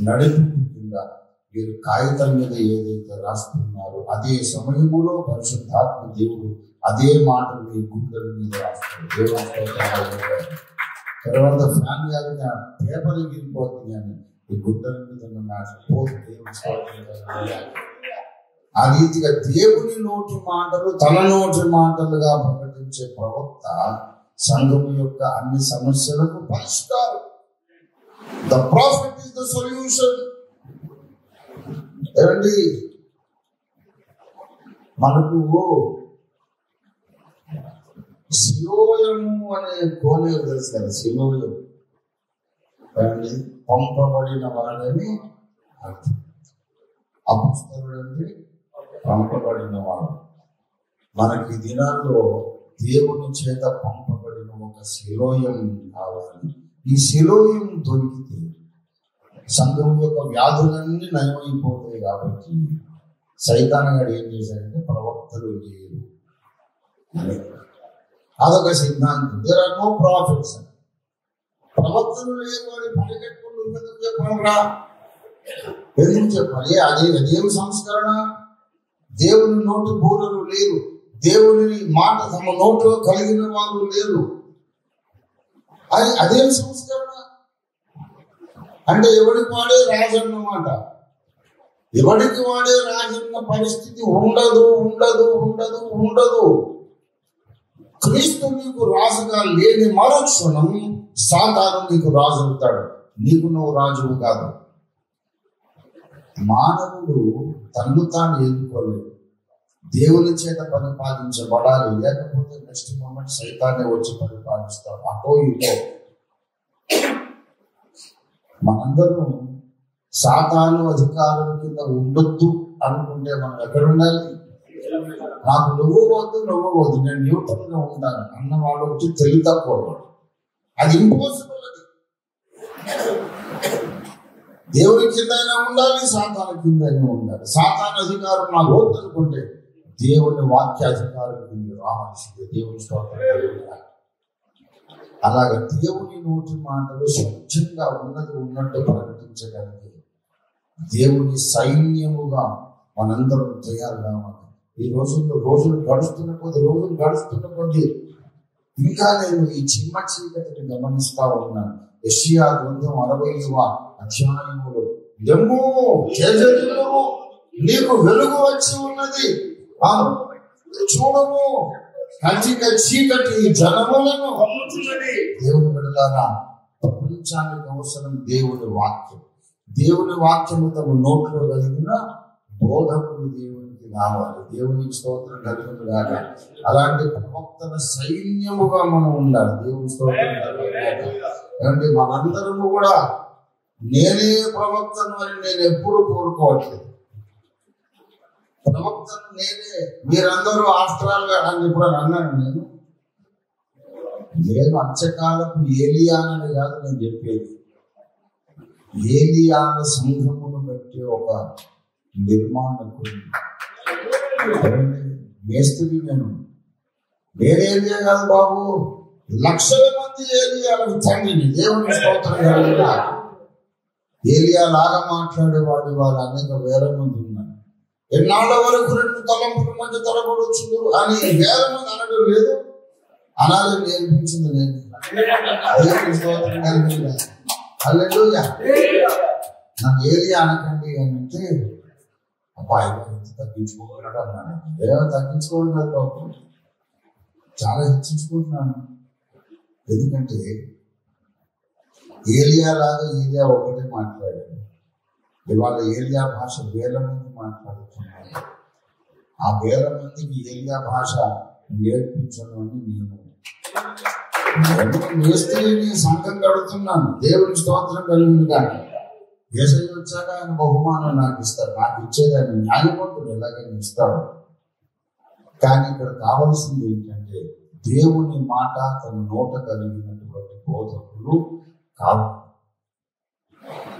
నడిపింపు కింద మీరు కాగితం మీద ఏదైతే రాస్తున్నారో అదే సమయంలో పరిశుద్ధాత్మ దేవుడు అదే మాట మీ గుండెల మీద రాస్తారు. దేవుడు తర్వాత ఫ్యామిలీ అది పేపర్ ఎగిరిపోతుంది అని ఈ గుండెల మీద ఆ రీతిగా దేవుని నోటి మాటలు తన నోటి మాటలుగా ప్రకటించే ప్రవక్త సంఘం యొక్క అన్ని సమస్యలకు పరిష్కారం. The profit is the solution. ఏమండి, మనకు శిలోయము అనే కోనేరు తెలుసు కదా, శిలోయం. పంపబడిన వాడని అర్థం. అపొస్తలుడు అంటే పంపబడిన వాడు. మనకి దినాల్లో దేవుని చేత పంపబడిన ఒక శిలోయం కావాలి. ఈ శిలోయం దొరికితే సంఘం యొక్క వ్యాధులన్నీ నయమైపోతాయి. కాబట్టి సైతాన్ గారు ఏం చేశాడంటే ప్రవక్తలు లేరు, అదొక సిద్ధాంతం. There are no prophets. ప్రవక్తలు లేరు అని పరిగెట్టుకుంటూ ఎందుకు చెప్పాలరా? ఎందుకు చెప్పాలి? అదేం సంస్కరణ? దేవుని నోటి బోధలు లేరు, దేవుని మాట తమ నోట్లో కలిగిన వారు లేరు. అదేం సంస్కరణ? అంటే ఎవరికి వాడే రాజన్నమాట. ఎవరికి వాడే రాజన్న పరిస్థితి ఉండదు, ఉండదు, ఉండదు, ఉండదు. క్రీస్తు నీకు రాజుగా లేని మరుక్షణం సాతాను నీకు రాజు అవుతాడు. నీకు నువ్వు రాజువు కాదు. మానవుడు తన్ను తాను ఎదుర్కోలేడు, దేవుని చేత పరిపాలించబడాలి. లేకపోతే నెక్స్ట్ మూమెంట్ సైతాన్ని వచ్చి పరిపాలిస్తాడు. అటో ఇటో మనందరం సాతాను అధికారం కింద ఉండొద్దు అనుకుంటే మనం ఎక్కడ ఉండాలి? నాకు నువ్వు వద్దు, నేను న్యూట్రల్ గా ఉంటాను అన్నవాడు వచ్చి తెలివి తక్కువ. అది ఇంపాసిబుల్. అది దేవుని కిందైనా ఉండాలి, సాతాను కిందైనా ఉండాలి. సాతాను అధికారం నాకు వద్దు అనుకుంటే దేవుని వాక్యాధికారం కింద రావాల్సిందే. దేవుని స్తోత్రం. అలాగే దేవుని నోటి మాటలు స్వచ్ఛంగా ఉన్నట్టు ప్రకటించగలిగి దేవుని సైన్యముగా మనందరం తయారు కావాలి. ఈ రోజులు గడుస్తున్న కొద్ది ఇంకా నేను ఈ చిమ్మ చీకటిని గమనిస్తా ఉన్నాను. యెషయా గ్రంథం 60వ అధ్యాయములో లెమ్ము తేజరిల్లుము, నీకు వెలుగు వచ్చి ఉన్నది, చూడము కటిక చీకటి జనములను కమ్ముతున్నది. దేవుని బిడ్డలారా, ప్రపంచానికి అవసరం దేవుని వాక్యం. దేవుని వాక్యము తమ నోట్లో కలిగిన బోధకులు దేవునికి రావాలి. దేవునికి స్తోత్రం కలుగును గాక. అలాంటి ప్రవక్తల సైన్యముగా మనం ఉండాలి. దేవుని స్తోత్రం కలుగును గాక. అంటే మనందరము కూడా నేనే ప్రవక్తను అని నేను ఎప్పుడు కోరుకోవట్లేదు. ప్రవక్తను నేనే, మీరందరూ ఆఫ్టర్ గా అని ఇప్పుడు అన్నాను. నేను అంత్యకాలపు ఏలియానని కాదు నేను చెప్పేది. ఏలియాన సంఘమును బట్టి ఒక నిర్మాణకుడు మేస్త్రి. నేనేలియా కాదు బాబు, లక్షల మంది ఏలియాలకు తండ్రిని. దేవుని స్తోత్రం కలిగిన ఏలియా లాగా మాట్లాడేవాడు వాళ్ళు అనేక వేల మంది ఉన్నారు. ఎన్నాళ్ళ వరకు 2 తలంపుల మధ్య తలపడొచ్చు అని వేల మంది అనడం లేదు. అనాలి నేర్పించింది నేను. దేవుని స్తోత్రం కలిగిన హల్లెలూయా. నాకు ఏలియా అనకండి అని అంటే అబ్బాయి తగ్గించుకుంటున్నాడు అన్నాడు. ఏమో తగ్గించుకోవడం కాదు, చాలా హెచ్చించుకుంటున్నాను. ఎందుకంటే ఏలియా లాగా ఏలియా ఒకటే మాట్లాడాడు. ఇవాళ ఏలియా భాష వేల మంది మాట్లాడుతున్నారు. ఆ వేల మందికి ఏలియా భాష నేర్పించను అని నేను మేస్త్రిని సంఘం కడుతున్నాను. దేవుని స్తోత్రం కలిగింది. కానీ యేసయ్య వచ్చాక ఆయన బహుమానం నాకు ఇస్తాడు. నాకు ఇచ్చేది ఆయన న్యాయవంతుడు, ఎలాగైనా ఇస్తాడు. కానీ ఇక్కడ కావాల్సింది ఏంటంటే దేవుని మాట తన నోట కలిగినటువంటి బోధకులు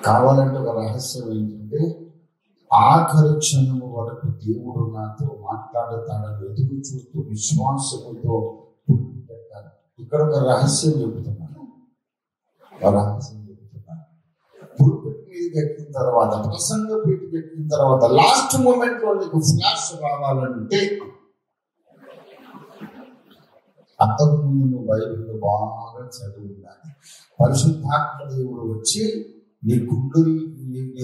కావాలంటే ఒక రహస్యం ఏంటంటే ఆఖరి క్షణము వరకు దేవుడు నాతో మాట్లాడతాడని ఎదురు చూస్తూ విశ్వాసముతో పెట్టాలి. ఇక్కడ ఒక రహస్యం చెబుతున్నాను. పుల్పిట్ మీదకి ఎక్కిన తర్వాత, ప్రసంగ పీఠకి ఎక్కిన తర్వాత లాస్ట్ మూమెంట్ లో నీకు ఫ్లాష్ రావాలంటే అంతకుముందు నువ్వు బైబిల్ బాగా చదివి ఉండాలి. పరిశుద్ధాత్మ దేవుడు వచ్చి నీ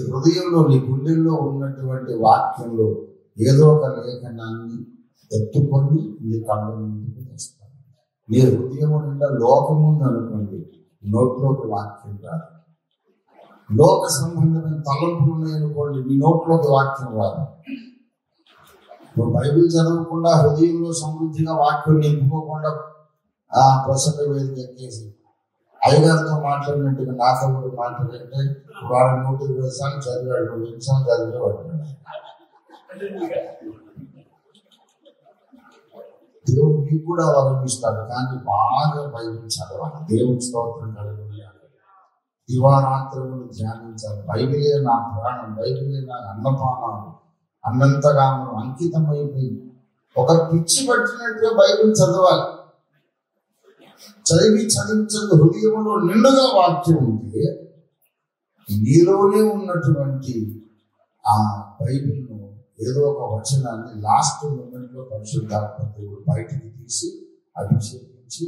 హృదయంలో, నీ గుండెల్లో ఉన్నటువంటి వాక్యంలో ఏదో ఒక లేఖనాన్ని ఎత్తుకొని నీ కళ్ళ ముందుకు తెస్తాను. నీ హృదయం నిండా లోకం ఉంది అనుకోండి, నోట్లోకి వాక్యం రాదు. లోక సంబంధమైన తలంపులు ఉన్నాయనుకోండి, నీ నోట్లోకి వాక్యం రాదు. నువ్వు బైబిల్ చదవకుండా, హృదయంలో సమృద్ధిగా వాక్యం నింపుకోకుండా ప్రసంగ వేదిక ఎక్కేసి అయ్యగారితో మాట్లాడినట్టుగా నాతో కూడా మాట్లాడంటే వాడు 120 సార్లు చదివాడు, 2 సార్లు చదివేవాడు. దేవుడు మీకు కూడా అవలంబిస్తాడు, కానీ బాగా బైబిల్ చదవాలి. దేవుడి స్తోత్రం కలుగుతుంది. దివారాత్రులను ధ్యానించాలి. బైబిలే నా ప్రాణం, బైబిలే నా అన్నపానాలు అన్నంతగా మనం అంకితమైపోయింది. ఒక పిచ్చి పట్టినట్టుగా బైబిల్ చదవాలి. చదివించక హృదయంలో నిండుగా వాక్యం ఉంటే నీలోనే ఉన్నటువంటి ఆ బైబిల్ను ఏదో ఒక వచనాన్ని లాస్ట్ మూమెంట్ లో పరిశుద్ధాత్మ దేవుడు బయటికి తీసి అభిషేకించి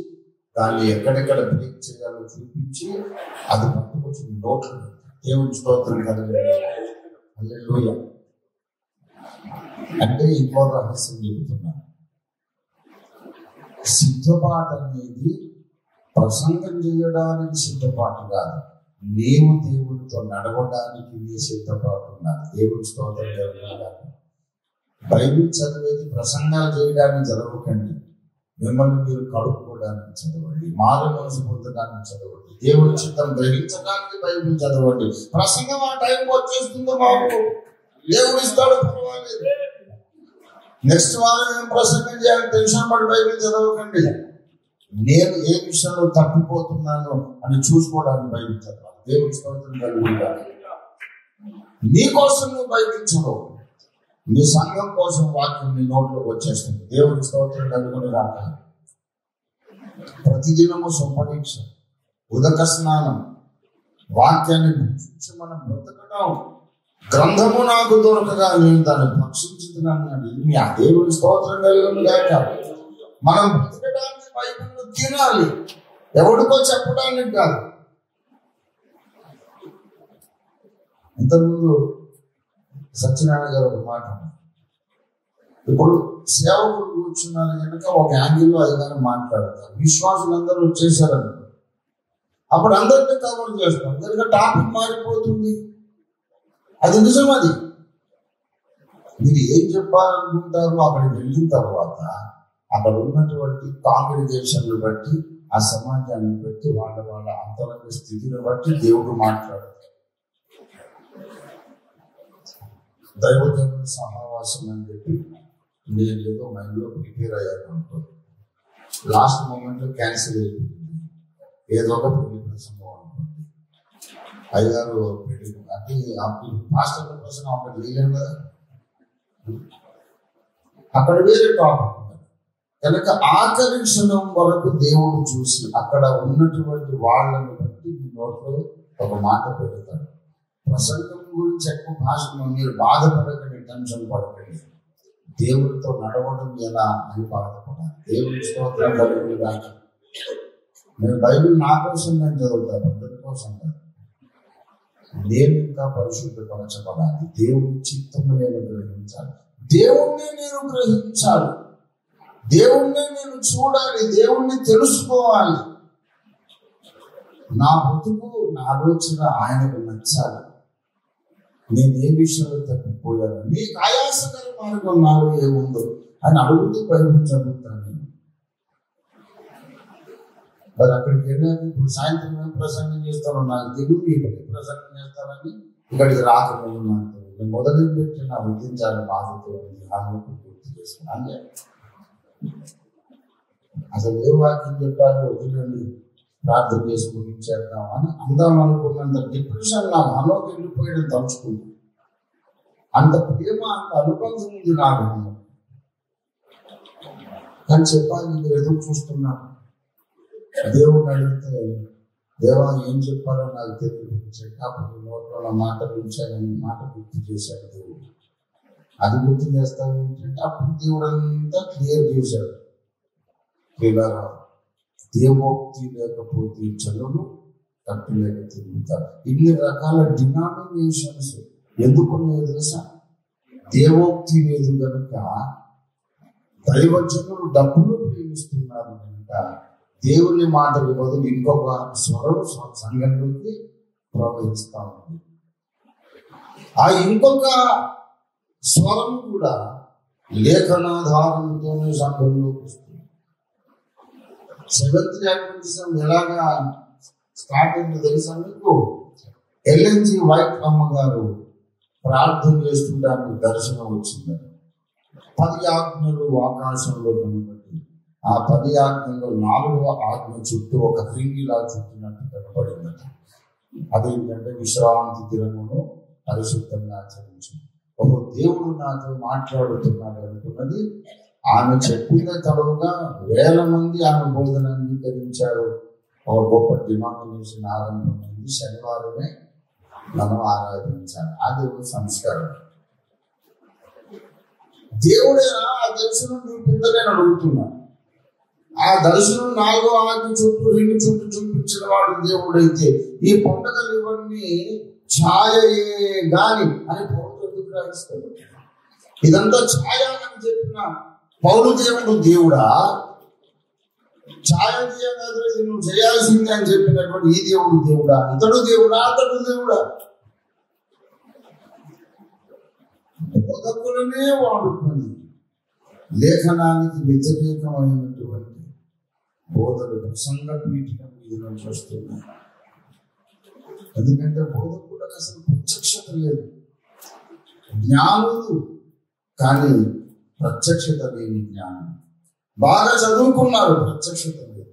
దాన్ని ఎక్కడెక్కడ బ్రేక్ చేయాలో చూపించి అది పట్టుకొచ్చి నోట్లు దేవుని స్తోత్రం హల్లెలూయా. అంటే ఇంకో రహస్యం చెబుతున్నాను. సిద్ధపాటు అనేది ప్రసంగం చేయడానికి సిద్ధపాటు కాదు, నీవు దేవుడితో నడవడానికి నీ సిద్ధపాటు ఉండాలి. దేవుడి స్తోత్రం కలుగుతుంది. బైబిల్ చదివేది ప్రసంగాలు చేయడానికి చదవకండి, మిమ్మల్ని మీరు కడుక్కోవడానికి చదవండి, మారు మనసు పొందడానికి చదవండి, దేవుడి చిత్తం గ్రహించడానికి బైబిల్ చదవండి. ప్రసంగం ఆ టైం వచ్చేస్తుందో మాకు దేవుడు ఇస్తాడు, పర్వాలేదు. నెక్స్ట్ వారం ఏం ప్రసంగం చేయాలి టెన్షన్ పడి బైబిల్ చదవకండి. నేను ఏ విషయంలో తప్పిపోతున్నాను అని చూసుకోవడానికి బైబిల్ చదవాలి. దేవుడి స్తోత్రం కలుగుతుంది. నీ కోసం నువ్వు బైబిల్ చదవు, నీ సంఘం కోసం వాక్యం నీ నోట్లోకి వచ్చేస్తుంది. దేవుడి స్తోత్రం కలుగుని రాక ప్రతిదినము స్వపరీక్ష, ఉదక స్నానం, వాక్యాన్ని భక్షించి మనం బ్రతకడం. గ్రంథము నాకు దొరకగా నేను దాన్ని భక్షించుతున్నాను. మీ ఆ దేవుడి స్తోత్రం కలుగుని లేక మనం బ్రతకడానికి బైబిల్ను తినాలి, ఎవరికో చెప్పడానికి కాదు. ఇంతకుముందు సత్యనారాయణ గారు ఒక మాట, ఇప్పుడు సేవకులు కూర్చున్నారు కనుక ఒక యాంగిల్లో అధికారం మాట్లాడతారు, విశ్వాసులందరూ వచ్చేసారనుకో అప్పుడు అందరినీ కవర్ చేస్తాం కనుక టాపిక్ మారిపోతుంది. అది నిజం. అది మీరు ఏం చెప్పాలనుకుంటారు అక్కడికి వెళ్ళిన తర్వాత అక్కడ ఉన్నటువంటి కాంగ్రిగేషన్లు బట్టి, ఆ సమాజాన్ని బట్టి, వాళ్ళ అంతరంగ స్థితిని బట్టి దేవుడు మాట్లాడతారు. దైవజనుల సమావాసం అని చెప్పి నేను ఏదో మైండ్లో ప్రిపేర్ అయ్యాను అనుకో, లాస్ట్ మూమెంట్ లో క్యాన్సిల్ అయిపోయింది. ఏదో ఒక పెళ్లి ప్రసంగం అనుకోండి, అయ్యారు పెళ్లి అంటే మాస్టర్ ప్రసంగం అక్కడ వేయలేము కదా, అక్కడ వేరే టాపిక్ కనుక ఆఖరి క్షణం వరకు దేవుడు చూసి అక్కడ ఉన్నటువంటి వాళ్ళని బట్టి మీ నోట్లో ఒక మాట పెడతాడు. ప్రసంగం గురించి ఎక్కువ భాషను మీరు బాధపడకండి, టెన్షన్ పడకండి. దేవుడితో నడవడం ఎలా అని బాధపడాలి. దేవుడి స్తోత్రం కలుగుగాక. నేను బైబిల్ నా కోసం నేను చదువుతాను, అందరి కోసం కాదు. నేను ఇంకా పరిశుద్ధపరచబడాలి, దేవుడి చిత్తము నేను గ్రహించాలి, దేవుణ్ణి నేను గ్రహించాలి, దేవుణ్ణి నేను చూడాలి, దేవుణ్ణి తెలుసుకోవాలి. నా బ్రతుకు, నా ఆలోచన ఆయనకు నచ్చాలి. నేను ఏ విషయంలో తప్పిపోయాను, నీకు ఆయాసకర మార్గం నాలో ఏముందో అని అడుగుతూ బైబిల్ చదువుతాను. మరి అక్కడికి వెళ్ళాక ఇప్పుడు సాయంత్రం ఏం ప్రసంగం చేస్తాను నాకు తెలియదు, ఇప్పుడు ప్రసంగం చేస్తానని ఇక్కడికి రాకముందు నాకు తెలియదు. నేను మొదలు పెట్టి నా విధించాలని బాధతో ఉంది, ఆమెకు పూర్తి చేస్తాను. అంటే అసలు ఏ వాక్యం చెప్పాలో వదిలేండి, ప్రార్థన చేసి ముగించేద్దాం అని అందాం అనుకున్నంత డిప్రెషన్ నాకు అలోకి వెళ్ళిపోయడం తలుచుకుంది. అంత ప్రేమ, అంత అనుబంధం ఉంది నాకు. కానీ చెప్పాలి, నేను ఎదురు చూస్తున్నాను. దేవుడు అడిగితే, దేవా ఏం చెప్పాలో నాకు తెలియదు, చెప్పాలి నోట్లో నా మాట పిలిచానని మాట గుర్తు చేశాడు దేవుడు. అది గుర్తు చేస్తాను ఏంటంటే అప్పుడు దేవుడు అంతా క్లియర్ చేశాడు. దేవోక్తి లేకపోతే చదువు కట్టు లేక తిరుగుతారు. ఇన్ని రకాల డినామినేషన్స్ ఎందుకున్నాయో తెలుసా? దేవోక్తి లేదు కనుక, దైవజనులు డబ్బులు ప్రేమిస్తున్నారు కనుక దేవుని మాటకు బదులు ఇంకొక స్వరం సంఘంలోకి ప్రవహిస్తా ఉంది. ఆ ఇంకొక స్వరం కూడా లేఖనాధారంతోనే సంఘంలోకి వస్తుంది. సెవెంత్ డే అడ్వెంటిజం ఎలాగా స్టార్ట్ అయింది తెలుసా మీకు? ఎల్ఎన్జి వైట్ అమ్మగారు ప్రార్థన చేస్తుంటే ఆమెకు దర్శనం వచ్చిందని. 10 ఆజ్ఞలు ఆకాశంలో కనబడి ఆ 10 ఆజ్ఞల్లో 4వ ఆజ్ఞ చుట్టూ ఒక రింగిలా చుట్టినట్టు కనబడిందట. అదేంటంటే విశ్రాంతి దినమును పరిశుద్ధంగా ఆచరించు. ఒక దేవుడు నాతో మాట్లాడుతున్నాడు అనుకున్నది. ఆమె చెప్పిన తడవుగా 1000 మంది ఆమె బోధన అంగీకరించారు. ఒక గొప్ప డినామినేషన్ ఆరంభమైంది. శనివారమే మనం ఆరాధించాలి. ఆ దేవుడు సంస్కారం. దేవుడేనా ఆ దర్శనం చూపిందని అడుగుతున్నాను. ఆ దర్శనం 4వ ఆజ్ఞ చుట్టూ రింగు చుట్టూ చూపించిన వాడు దేవుడైతే ఈ పండుగలు ఇవన్నీ ఛాయయే గాని అని పౌరులు ఎందుకు గ్రహిస్తారు? ఇదంతా ఛాయ అని చెప్పిన పౌరు దేవుడు దేవుడా? ఛాయ చేయగలదు నువ్వు చేయాల్సిందే అని చెప్పినటువంటి ఈ దేవుడు దేవుడా? ఇతడు దేవుడా? అతడు దేవుడా? బోధకులనే వాడుకొని లేఖనానికి వ్యతిరేకమైనటువంటి బోధలు ప్రసంగ పీఠం మీద నుంచి వస్తున్నాయి. ఎందుకంటే బోధకులకు అసలు ప్రత్యక్షత లేదు. జ్ఞానులు కానీ ప్రత్యక్షత లేని జ్ఞానం. బాగా చదువుకున్నారు, ప్రత్యక్షత లేదు.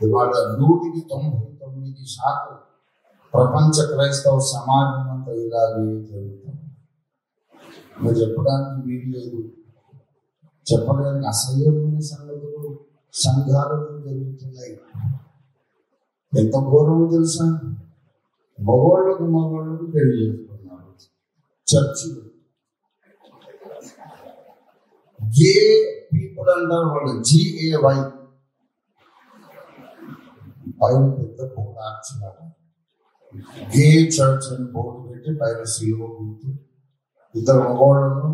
ఇవాళ 99% ప్రపంచ క్రైస్తవ సమాజం అంతా ఇలాగే జరుగుతుంది. మీరు చెప్పడానికి వీలు లేదు. చెప్పడానికి అసహ్యమైన సంగతులు సంఘాలలో జరుగుతున్నాయి. ఎంత ఘోరమో తెలుసా? మగవాళ్ళకు పెళ్లి చేసుకున్నారు చర్చిలు. గే పీపుల్ అంటారు వాళ్ళు, GAY. పైన పెద్ద బోర్డు ఆర్చినారు, గే చర్చ్ అని బోర్డు పెట్టి పైన సిలువ గుర్తు. 2 మగవాళ్ళను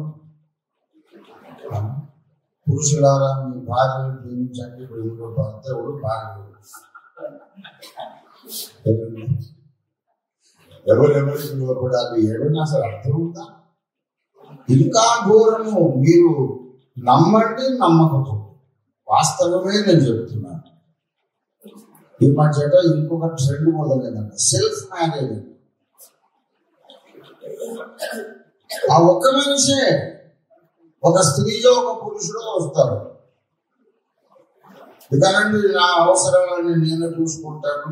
పురుషులారా మీ భార్యను ప్రేమించండి. ఇప్పుడు దేవుడు భార్య ఎవరెవరికి లోపడాలి ఏమైనా అసలు అర్థం ఉందా? ఇంకా ఘోరము. మీరు నమ్మండి నమ్మకపోతే వాస్తవమే నేను చెప్తున్నాను. ఈ మధ్యట ఇంకొక ట్రెండ్ మొదలైందంట, సెల్ఫ్ మ్యారేజ్. ఆ ఒక్క మనిషే, ఒక స్త్రీయో ఒక పురుషుడో వస్తారు. ఇదనండి నా అవసరాలని నేనే చూసుకుంటాను,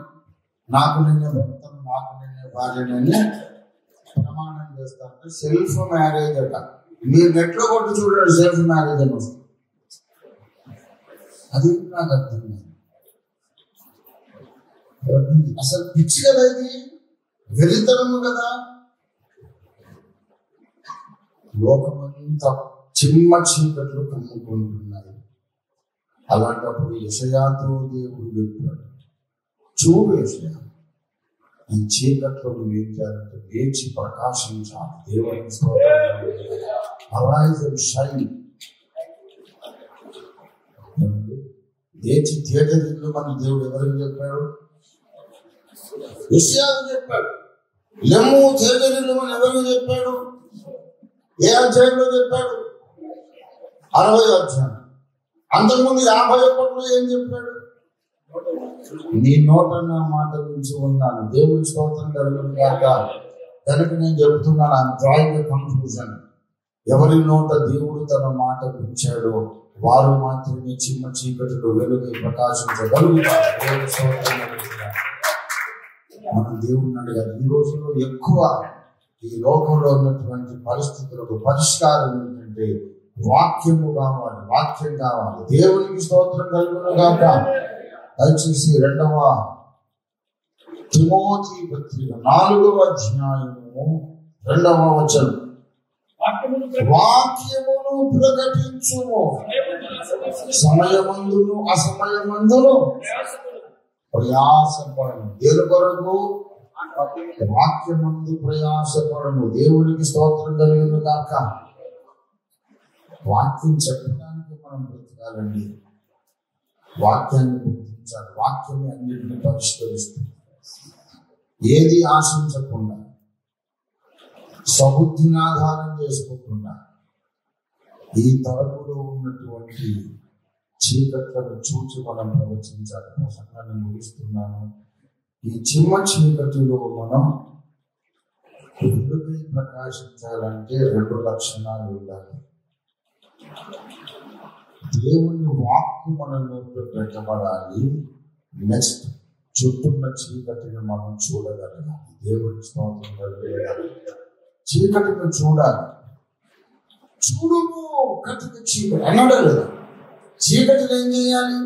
నాకు నేనే భర్తను, నాకు నేనే భార్యనని ప్రమాణం చేస్తారంటే సెల్ఫ్ మ్యారేజ్ అట. మీరు నెట్లో కొట్టి చూడండి, సెల్ఫ్ మ్యారేజ్ అని వస్తుంది. అది నాకు అర్థం కాదు. అసలు పిచ్చి కదా ఇది, వెరితనము కదా. లోకమంతా చిమ్మ చీకట్లు కమ్ముకుంటున్నాయి. అలాంటప్పుడు యెషయాతో దేవుడు చెప్పాడు, చూడు యెషయా, ఈ చీకట్లో నువ్వు ఏం చేయాలంటే లేచి ప్రకాశించాలి. దేవునికి స్తోత్రం. Arise and shine. లేచి తేజరిల్లు మన దేవుడు ఎవరికి చెప్పాడు? యెషయాకు చెప్పాడు. లెమ్ము తేజరిల్లు మన ఎవరికి చెప్పాడు? ఏ అధ్యాయంలో చెప్పాడు? 60వ అధ్యాయం. అంతకుముందు 51లో ఏం చెప్పాడు? నీ నోట నా మాట గురించి ఉన్నాను. దేవుని స్తోత్రం కలుగును గాక. కనుక నేను చెబుతున్నాను, ఐఎమ్ డ్రాయింగ్ ఎ కన్క్లూజన్. ఎవరి నోట దేవుడు తన మాట ఉంచాడో వారు మాత్రమే చిమ్మ చీకటిలో వెలుగై ప్రకాశించగలుగుతారు. దేవుని స్తోత్రం కలుగును గాక. మనం దేవుడిని అడగాలి. ఈ రోజుల్లో ఎక్కువ ఈ లోకంలో ఉన్నటువంటి పరిస్థితులకు పరిష్కారం ఏంటంటే వాక్యము కావాలి, వాక్యం కావాలి. దేవునికి స్తోత్రం కలుగును గాక. దయచేసి 2వ తిమోతి పత్రిక 4వ అధ్యాయము 2వ వచనం. వాక్యమును ప్రకటించుము, సమయమందును అసమయమందును ప్రయాసపడను. దేని కొరకు? వాక్యమందు ప్రయాసపడను. దేవునికి స్తోత్రం కలుగును గాక. వాక్యం చెప్పడానికి మనం బ్రతకాలండి. వాక్యాన్ని గుర్తించాలి. వాక్యమే అన్నింటినీ పరిష్కరిస్తుంది. ఏది ఆశించకుండా, చీకట్లను చూచి మనం ప్రవచించాలి. ప్రసంగాన్ని ముగిస్తున్నాను. ఈ చిమ్మ చీకటిలో మనం వెలుగై ప్రకాశించాలంటే 2 లక్షణాలు ఉండాలి. దేవుని వాక్కు మన నోట్లో పెట్టబడాలి. నెక్స్ట్ చుట్టూన్న చీకటిని మనం చూడగలగాలి. దేవుని స్తోత్రం కలుగుగాక. చీకటిని చూడాలి. చూడుము కటిక చీకటి అన్నాడు కదా. చీకటిని ఏం చేయాలి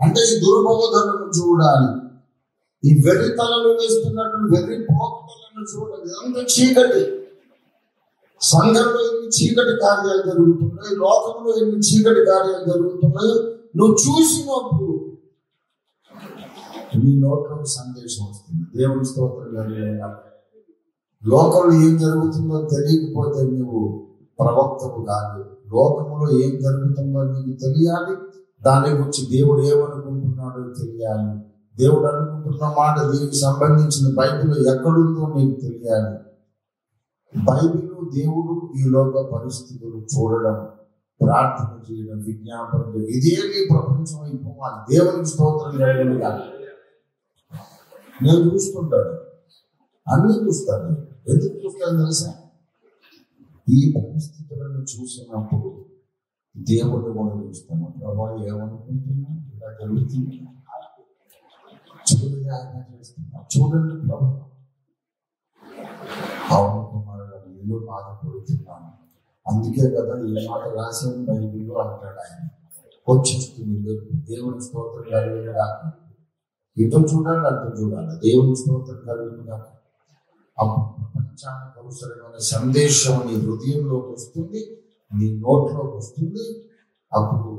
అంటే ఈ దుర్బోధనను చూడాలి. ఈ వెర్రి తలలు వేస్తున్నటువంటి వెర్రి పోకటలను చూడాలి. ఇదంతా చీకటి. సంఘంలో ఎన్ని చీకటి కార్యాలు జరుగుతున్నాయి, లోకంలో ఎన్ని చీకటి కార్యాలు జరుగుతున్నాయి, నువ్వు చూసినప్పుడు నీ నోట్లో సందేశం వస్తుంది. దేవుని స్తోత్రం కలుగుగాక. లోకంలో ఏం జరుగుతుందో తెలియకపోతే నువ్వు ప్రవక్తవు కాదు. లోకంలో ఏం జరుగుతుందో నీకు తెలియాలి. దాని గురించి దేవుడు ఏమనుకుంటున్నాడో తెలియాలి. దేవుడు అనుకుంటున్న మాట దీనికి సంబంధించిన బైబిల్ ఎక్కడుందో నీకు తెలియాలి. బైబిల్, దేవుడు, ఈ లోక పరిస్థితులు చూడడం, ప్రార్థన చేయడం, విజ్ఞాపన చేయడం, ఇదే నీ ప్రపంచం అయిపోవాలి. దేవునికి స్తోత్రం కలుగుగాక. నేను చూస్తుంటాను, అన్నీ చూస్తాను. ఎందుకు చూస్తాను తెలుసా? ఈ పరిస్థితులను చూసినప్పుడు దేవుడు కూడా చూస్తాను. ప్రభా ఏమనుకుంటున్నా, ఇలా జరుగుతుంది, చూడండి ఆయన చేస్తున్నా, చూడండి ప్రభా. అవును కుమారుడు, నేను బాధపడుతున్నాను. అందుకే కదా ఈ మాట రాసిన బైబిల్లో అంటాడు ఆయన. వచ్చేస్తుంది దేవుని స్తోత్రం కలుగుగాక. ఇటు చూడాలి, అటు చూడాలి. దేవుని స్తోత్రం కలుగుగాక. అప్పుడు ప్రపంచానికి అవసరమైన సందేశం నీ హృదయంలోకి వస్తుంది, నీ నోట్లోకి వస్తుంది. అప్పుడు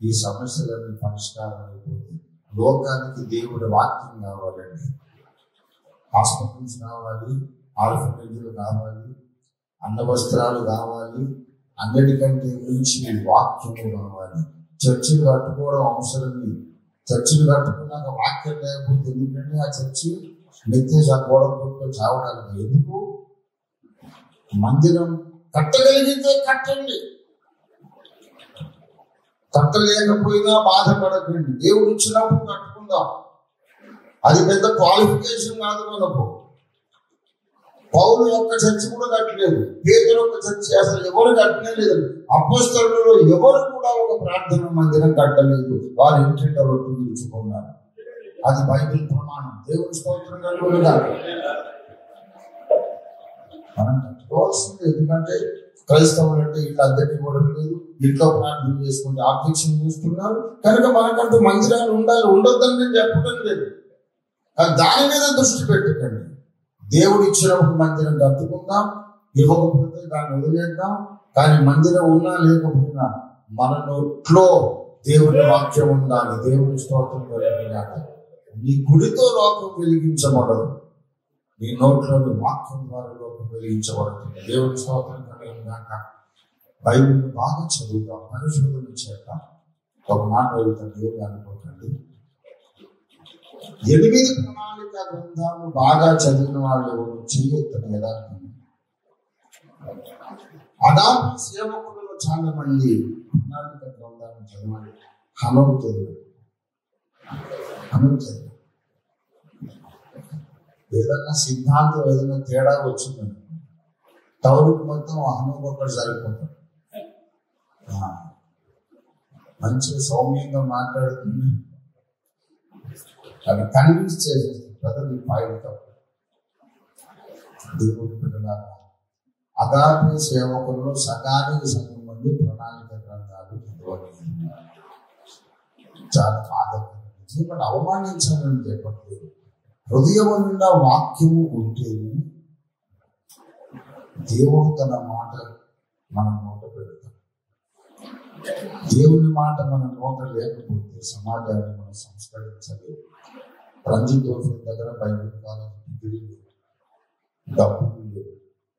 ఈ సమస్యలన్నీ పరిష్కారం అయిపోతుంది. లోకానికి దేవుడి వాక్యం కావాలండి. హాస్పిటల్స్ కావాలి, ఆర్ఫనేజ్లు కావాలి, అన్న వస్త్రాలు కావాలి, అన్నిటికంటే మించి వాక్యము కావాలి. చర్చిలు కట్టుకోవడం అవసరం. చర్చిలు కట్టుకున్నాక వాక్యం లేకపోతే ఎందుకంటే ఆ చర్చి నిత్య గోడతో చావడానికి. ఎందుకు? మందిరం కట్టగలిగితే కట్టండి, కట్టలేకపోయినా బాధపడకండి. దేవుడు ఇచ్చినప్పుడు కట్టుకుందాం. అది పెద్ద క్వాలిఫికేషన్ కాదు మనకు. పౌలు యొక్క చర్చి కూడా కట్టలేదు, పేతురు యొక్క చర్చి అసలు ఎవరు కట్టలేదు. అపోస్తలులలో ఎవరు కూడా ఒక ప్రార్థన మందిరం కట్టలేదు. వారు ఇంటింట రొట్టె పిలుచుకున్నారు. అది బైబిల్ ప్రమాణం. దేవుని స్తోత్రం కలుగుగాక. మనం కట్టుకోవాల్సింది. ఎందుకంటే క్రైస్తవులు అంటే ఇల్లు అద్దెకి ఇవ్వడం లేదు, ఇంట్లో ప్రార్థన చేసుకుంటే ఆబ్జెక్షన్ చూస్తున్నారు. కనుక మనకంటూ మందిరాలు ఉండాలి, ఉండొద్దని నేను చెప్పడం లేదు. దాని మీద దృష్టి పెట్టకండి. దేవుడు ఇచ్చినప్పుడు మందిరం కట్టుకుందాం, ఇవ్వకపోతే దాన్ని వదిలేద్దాం. కానీ మందిరం ఉన్నా లేకపోయినా మన నోట్లో దేవుని వాక్యం ఉండాలి. దేవుని స్తోత్రం కలుగుగాక. నీ గుడితో లోకం వెలిగించబడదు, నీ నోట్లోని వాక్యం ద్వారా లోకం వెలిగించబడుతుంది. దేవుని స్తోత్రం కలుగుగాక. బైబిల్ బాగా చదువుతాం, పరిశోధన చేద్దాం. ఒక మాట అడుగుతాం, దేవుడు అనుకోకండి. 8 ప్రణాళిక గ్రంథాలు బాగా చదివిన వాళ్ళు చేయొత్తని యథార్థం. అదాపు సేవకులలో చాలా మంది ప్రణాళిక గ్రంథాలను చదవాలి. హనోకు చదివాడు. ఏదన్నా సిద్ధాంతం ఏదైనా తేడా వచ్చిందని తౌరుకు మొత్తం హనోకు ఒకటి సరిపోతాడు. మంచిగా సౌమ్యంగా మాట్లాడుతుంది, అవి కన్విన్స్ చేసేస్తుంది కదా నీ పాయింట్. దేవుడి బిడ్డలారా, అగాపే సేవకుల్లో సగానికి సగం మంది ప్రణాళిక గ్రంథాలు చదవాలి. చాలా బాధపడుతుంది, బట్ అవమానించాలని చెప్పట్లేదు. హృదయం నిండా వాక్యము ఉంటేనే దేవుడు తన మాట మన నోట పెడతాం. దేవుని మాట మన నోట లేకపోతే సమాజాన్ని మనం సంస్కరించలేదు. రంజిత్ దగ్గర బైబిల్ కాలేజ్ డిగ్రీ లేదు, డబ్బులు లేవు,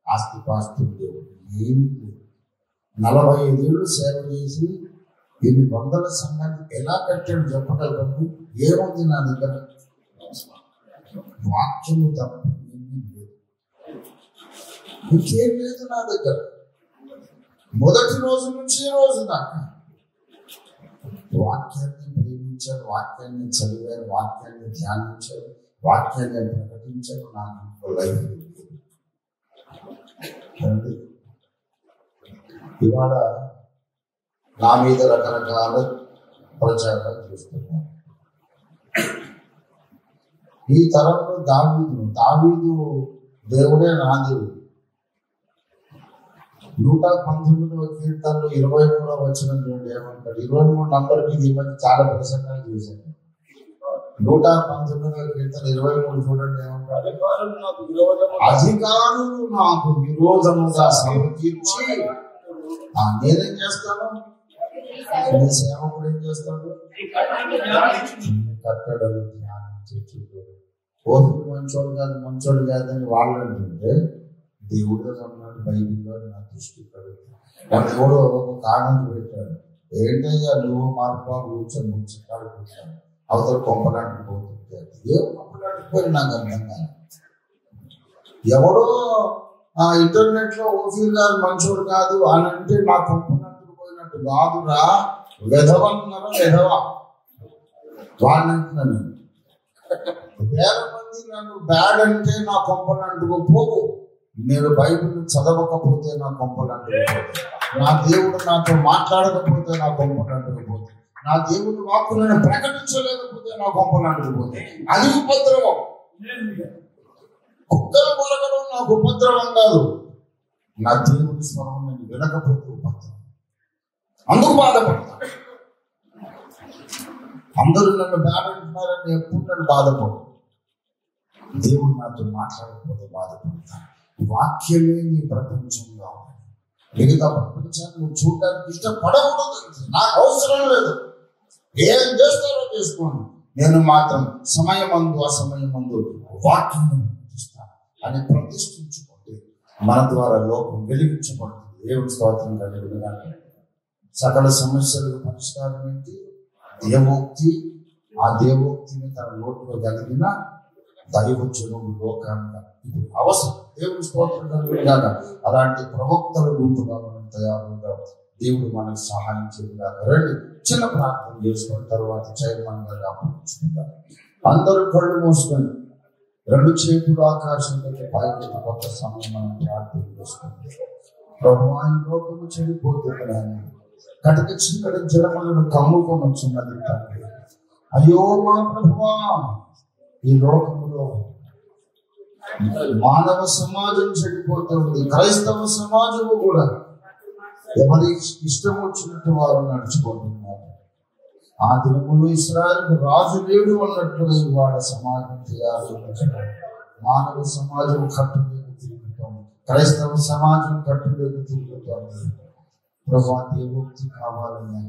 ఆస్తిపాస్తులు లేవు, ఏమీ లేవు. 45 ఏళ్ళు సేవ చేసి 800 సంఘాన్ని ఎలా కట్టాడు చెప్పగలరు? ఏముంది నా దగ్గర? వాక్యము తప్ప ఏమీ లేదు, ఇంకేం లేదు నా దగ్గర. మొదటి రోజు నుంచి ఈ రోజు దాకా వాక్యాన్ని ప్రేమించారు, వాక్యాన్ని చదివారు, వాక్యాన్ని ధ్యానించారు, వాక్యాన్ని ప్రకటించారు. నాకు లైఫ్ ఇవాళ నా మీద రకరకాల ప్రచారాలు చేస్తున్నారు. ఈ తరంలో దావీదు దేవుడే నా దేవుడు. 119వ కీర్తనలో 23వ వచనం చూడండి ఏమంటాడు. 23 నంబర్కి ఈ మధ్య చాలా ప్రసంగాలు చేశాను. 119వ కీర్తన 23 చూడండి ఏమంటాడు. అధికారులు నాకు విరోధముగా సమర్పించి నేనేం చేస్తాను, సేవకుడు ఏం చేస్తాడు, కట్టడలు ధ్యానించి ఓపిక మంచోడు కాదని వాళ్ళు అంటుంటే దేవుడు అన్నాడు బైబిల్లో నా దృష్టి పడుతుంది. దేవుడు ఒక కామెంట్ పెట్టాడు, ఏంటయ్యా నువ్వు మార్పు కూర్చొని ముచ్చాడు కూర్చొని అవతల కొంపలాంటి పోతుంది. ఏం కొంపలాంటిపోయి నాకు అర్థం కాదు. ఎవడో ఇంటర్నెట్ లో ఓఫీల్ గారు మంచోడు కాదు అని అంటే నా కొంపనంటుకు పోయినట్టు కాదురా, వెధవన్నారా వెధవ వాళ్ళని అంటున్నాను. వేల మంది నన్ను బ్యాడ్ అంటే నా కొంపలంటుకు పోవు. నేను బైబిల్ చదవకపోతే నా కొంపలంటుకుపోతే, నా దేవుడు నాతో మాట్లాడకపోతే నా కొంపలంటుకుపోతే, నా దేవుడి వాక్కులను ప్రకటించలేకపోతే నా కొంపలంటుకుపోతే అది ఉపద్రవం. కుక్కలు మొరగడం నాకు ఉపద్రవం కాదు, నా దేవుడి స్వరం నేను వినకపోతే ఉపద్రవం. అందుకు బాధపడతాను. అందరూ నన్ను బ్యాడ్ అంటున్నారని ఎప్పుడు నన్ను బాధపడు. దేవుడు నాతో మాట్లాడకపోతే బాధపడతాను. వాక్యమే నీ ప్రపంచంగా ఉంది. మిగతా ప్రపంచాన్ని నువ్వు చూడడానికి ఇష్టపడకూడదు. నాకు అవసరం లేదు, ఏం చేస్తారో చేసుకోండి, నేను మాత్రం సమయమందు అసమయమందు వాక్యం ప్రకటిస్తాను అని ప్రతిష్ఠించుకుంటే మన ద్వారా లోకం వెలిగించబడుతుంది. దేవుని స్తోత్రం కలిగిన సకల సమస్యలకు పరిష్కారం ఏంటి? దేవోక్తి. ఆ దేవోక్తిని తన నోటిలో కలిగిన దైవజనుడు లోకానికి ఇప్పుడు అవసరం. దేవుని స్తోత్రం కలిగిన అలాంటి ప్రవక్తల గుంపుగా మనం తయారుగా దేవుడు మనకు సహాయం చేయగా. రండి చిన్న ప్రార్థన చేసుకున్న తర్వాత చైర్మన్ గారు అప్పగించుకుంటారు. అందరూ కళ్ళు మూసుకొని 2 చేతులు ఆకాశంలోకి పైకి కొత్త సమయం మనం ప్రార్థన చేసుకుంటాం. ప్రభు ఈ లోకము చెడిపోతున్నాను, కటిక చీకటి జలములను కమ్ముకొని వచ్చినది తండ్రి. అయ్యో మా ప్రభువా, ఈ లోకములో మానవ సమాజం చెడిపోతుంది. క్రైస్తవ సమాజము కూడా ఎవరి ఇష్టం వచ్చినట్టు వారు నడుచుకుంటున్నారు. ఆ దినములో ఇశ్రాయేలుకు రాజు లేడు అన్నట్లుగా ఇవాళ సమాజం తయారు. మానవ సమాజం కట్టులేక తిరుగుతోంది, క్రైస్తవ సమాజం కట్టులేక తిరుగుతోంది. ప్రభా దేవోక్తి కావాలని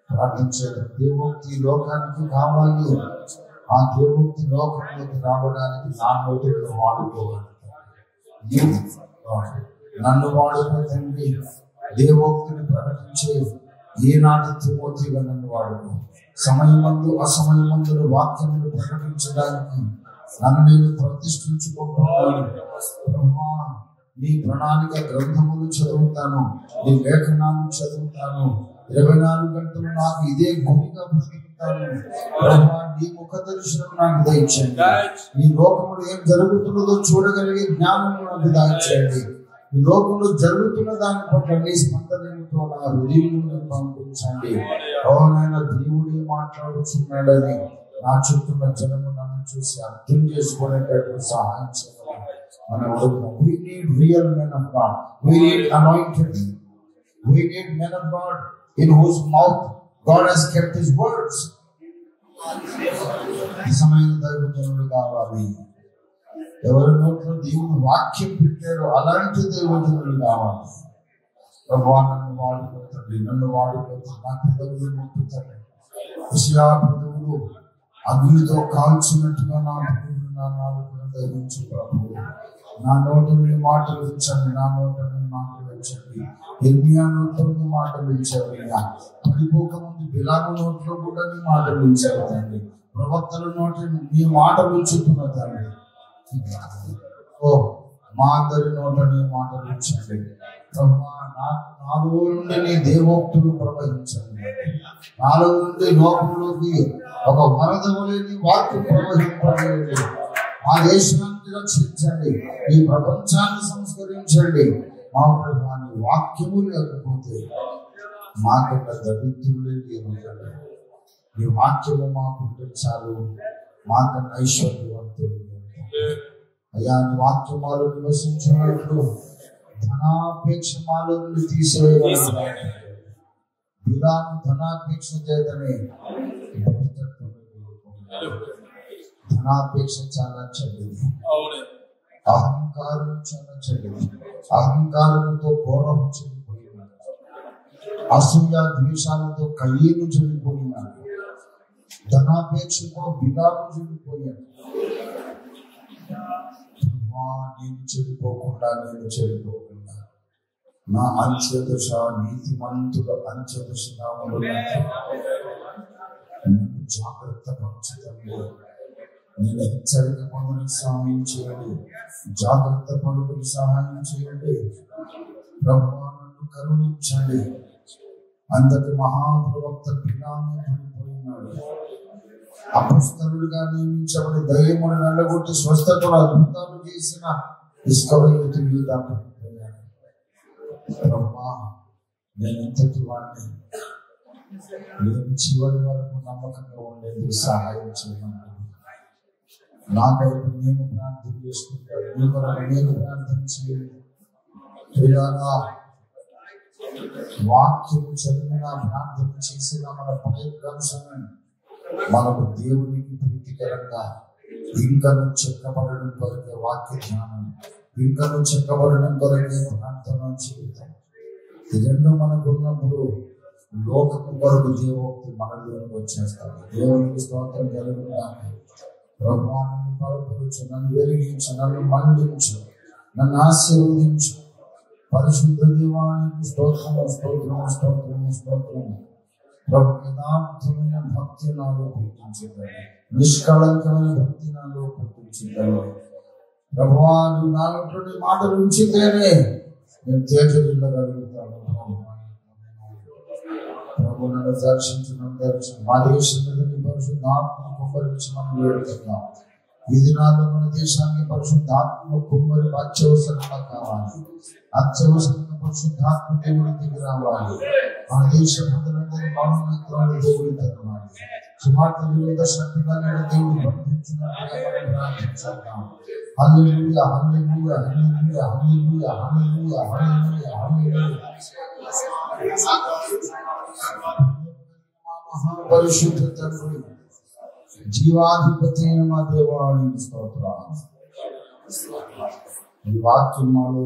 ప్రార్థించారు. దేవోక్తి లోకానికి కావాలి. ఆ దేవోక్తి లోకంలోకి రావడానికి నా నోటిలో వాడుకోవాలి. నన్ను వాడుకోతండి. దేవోక్తిని ప్రకటించే ఈనాటి తిమోతిగా నన్ను వాడుకో. సమయమందు అసమయమందులు వాక్యములు ప్రకటించడానికి నన్ను నేను ప్రతిష్ఠించుకుంటున్నాను. బ్రహ్మా, నీ ప్రణాళిక గ్రంథములు చదువుతాను, నీ లేఖనాలు చదువుతాను. 24 గంటలు నాకు ఇదే గురిగా బ్రతుకుతాను. బ్రహ్మా, నీ ముఖ దర్శనం నాకు దయచేయండి. ఈ లోకంలో ఏం జరుగుతున్నదో చూడగలిగే జ్ఞానం నాకు దయచేయండి. ఈ లోకంలో జరుగుతున్న దాని పట్ల నీ స్పందనతో నా హృదయంలో పంపించండి. అవునైనా దేవుడే మాట్లాడుచున్నాడని నా చుట్టూ జనము నన్ను చూసి అర్థం చేసుకునేటట్టు సహాయం చేయాలి. మనం అడుగుతాం. We need real men of God. We need anointed. We need men of God in whose mouth God has kept his words. నిజమైన దైవజనులు కావాలి. ఎవరి నోట్లో దేవుడు వాక్యం పెట్టాడో అలాంటి దైవజనులు కావాలి. ప్రభువా, నన్ను వాడుకోతండి, నన్ను వాడుకోతండి. నా పెదవులు ముట్టుతండి. విషయా పెదవులు అగ్నితో కాల్చినట్టుగా నా పెదవులు నా నాలుకను ధరించి ప్రభు. నా నోట మీ మాటలు ఇచ్చండి, నా నోట మీ మాటలు ఇచ్చండి. ఇర్మియా నోట్లో మీ మాటలు ఇచ్చారు. పడిపోకముందు బిలాము నోట్లో కూడా మీ మాటలు ఇచ్చారు తండ్రి. ప్రవక్తల నోటి మీ మాటలు ఉంచుతున్న తండ్రి. ఓ మా అందరి నోట నీ మాటలు ఇచ్చండి. నాలో నుండి నీ దేవోక్తులు ప్రవహించండి. నాలో నుండి లోకంలోకి ఒక వరద వలె నీ వాక్యం ప్రవహింపజేయండి. మా దేశాన్ని రక్షించండి, ఈ ప్రపంచాన్ని సంస్కరించండి. మా ప్రభువాని వాక్యము లేకపోతే మాకన్నా దరిద్రులే లేరు. ఈ వాక్యము మాకు చాలు, మాకన్నా ఐశ్వర్యవంతులు. అయ్యా, నీ వాక్యం మాలో నివసించినట్లు ధనాపేక్ష మాలో నుండి తీసేయగలరు. ధనాపేక్ష చేతనే ధనాపేక్ష చాలా చెడ్డది, అహంకారం చాలా చెడ్డది. అహంకారంతో కోరహం చెడిపోయినాడు, అసూయ ద్వేషాలతో కయ్యేను చెడిపోయినాడు, ధనాపేక్షతో బిలాము చెడిపోయాడు. నేను చెడిపోకుండా నా అంత్యదశ నీతిమంతుల అంత్యదశగా జాగ్రత్త పరచుతండి. నేను హెచ్చరిక పనులకు సహాయం చేయండి, జాగ్రత్త పనులకు సహాయం చేయండి. ప్రభువును కరుణించండి. అందరి మహాప్రవక్త బిలాము పడిపోయినాడు. అపొస్తలుడుగా నియమించబడి దయ్యమును నల్లగొట్టి స్వస్థతలు అద్భుతాలు చేసిన ఇస్కరియోతు పడిపోయాడు. ప్రభువా, నేను ఇంతటి వాడిని, నేను చివరి వరకు నమ్మకంగా ఉండేందుకు సహాయం చేయమని నా కొరకు నేను ప్రార్థన చేసుకుంటాను, నీ కొరకు నేను ప్రార్థన చేయండి. వాక్యం చదివిన ప్రార్థన చేసిన మన ప్రయత్నం మనకు దేవునికి ప్రీతికరంగా ఇంకను చెక్కబడడం కొరకే వాక్య ధ్యానం, ఇంకను చెక్కబడడం కొరకే ప్రార్థన జీవితం. ఈ రెండు మనకు ఉన్నప్పుడు లోకము కొరకు దేవోక్తి మనలోకి వచ్చేస్తాడు. దేవునికి స్తోత్రం కలుగుగా. ప్రభువా, నన్ను బలపరచు, నన్ను వెలిగించు, నన్ను మండించు, నన్ను ఆశీర్వదించు. పరిశుద్ధ దేవానికి స్తోత్రము, స్తోత్రము, స్తోత్రము, స్తోత్రము. ప్రభు, యథార్థమైన భక్తి నాలో పుట్టించగలరు, నిష్కళంకమైన భక్తి నాలో పుట్టించగలరు. ప్రభువా, నువ్వు నాలుగు మాటలు ఉంచితేనే నేను తేజరిల్లగలుగుతాను. ప్రభు, నన్ను దర్శించడం మా దేశం మీద పరిశుద్ధాత్మ కుమ్మరించి మనం వేడుతున్నాం. ఈ దినాల్లో మన దేశానికి పరిశుద్ధాత్మ కుమ్మరి అత్యవసరంగా కావాలి. అత్యవసరంగా పరిశుద్ధాత్మ దేవుడి దిగి రావాలి. మన దేశ ప్రజలందరూ మౌనత్వాన్ని దేవుడి తెరవాలి. సుమార్త విరోధ శక్తిగా దేవుడు బంధించినట్లుగా మనం ప్రార్థించాం. హల్లెలూయా, హల్లెలూయా, హల్లెలూయా, హల్లెలూయా, హల్లెలూయా, హల్లెలూయా, హల్లెలూయా. మహాపరిశుద్ధ తండ్రి, జీవాధిపతి అయిన మా దేవానికి స్తోత్రాలు. ఈ వాక్యం మాలో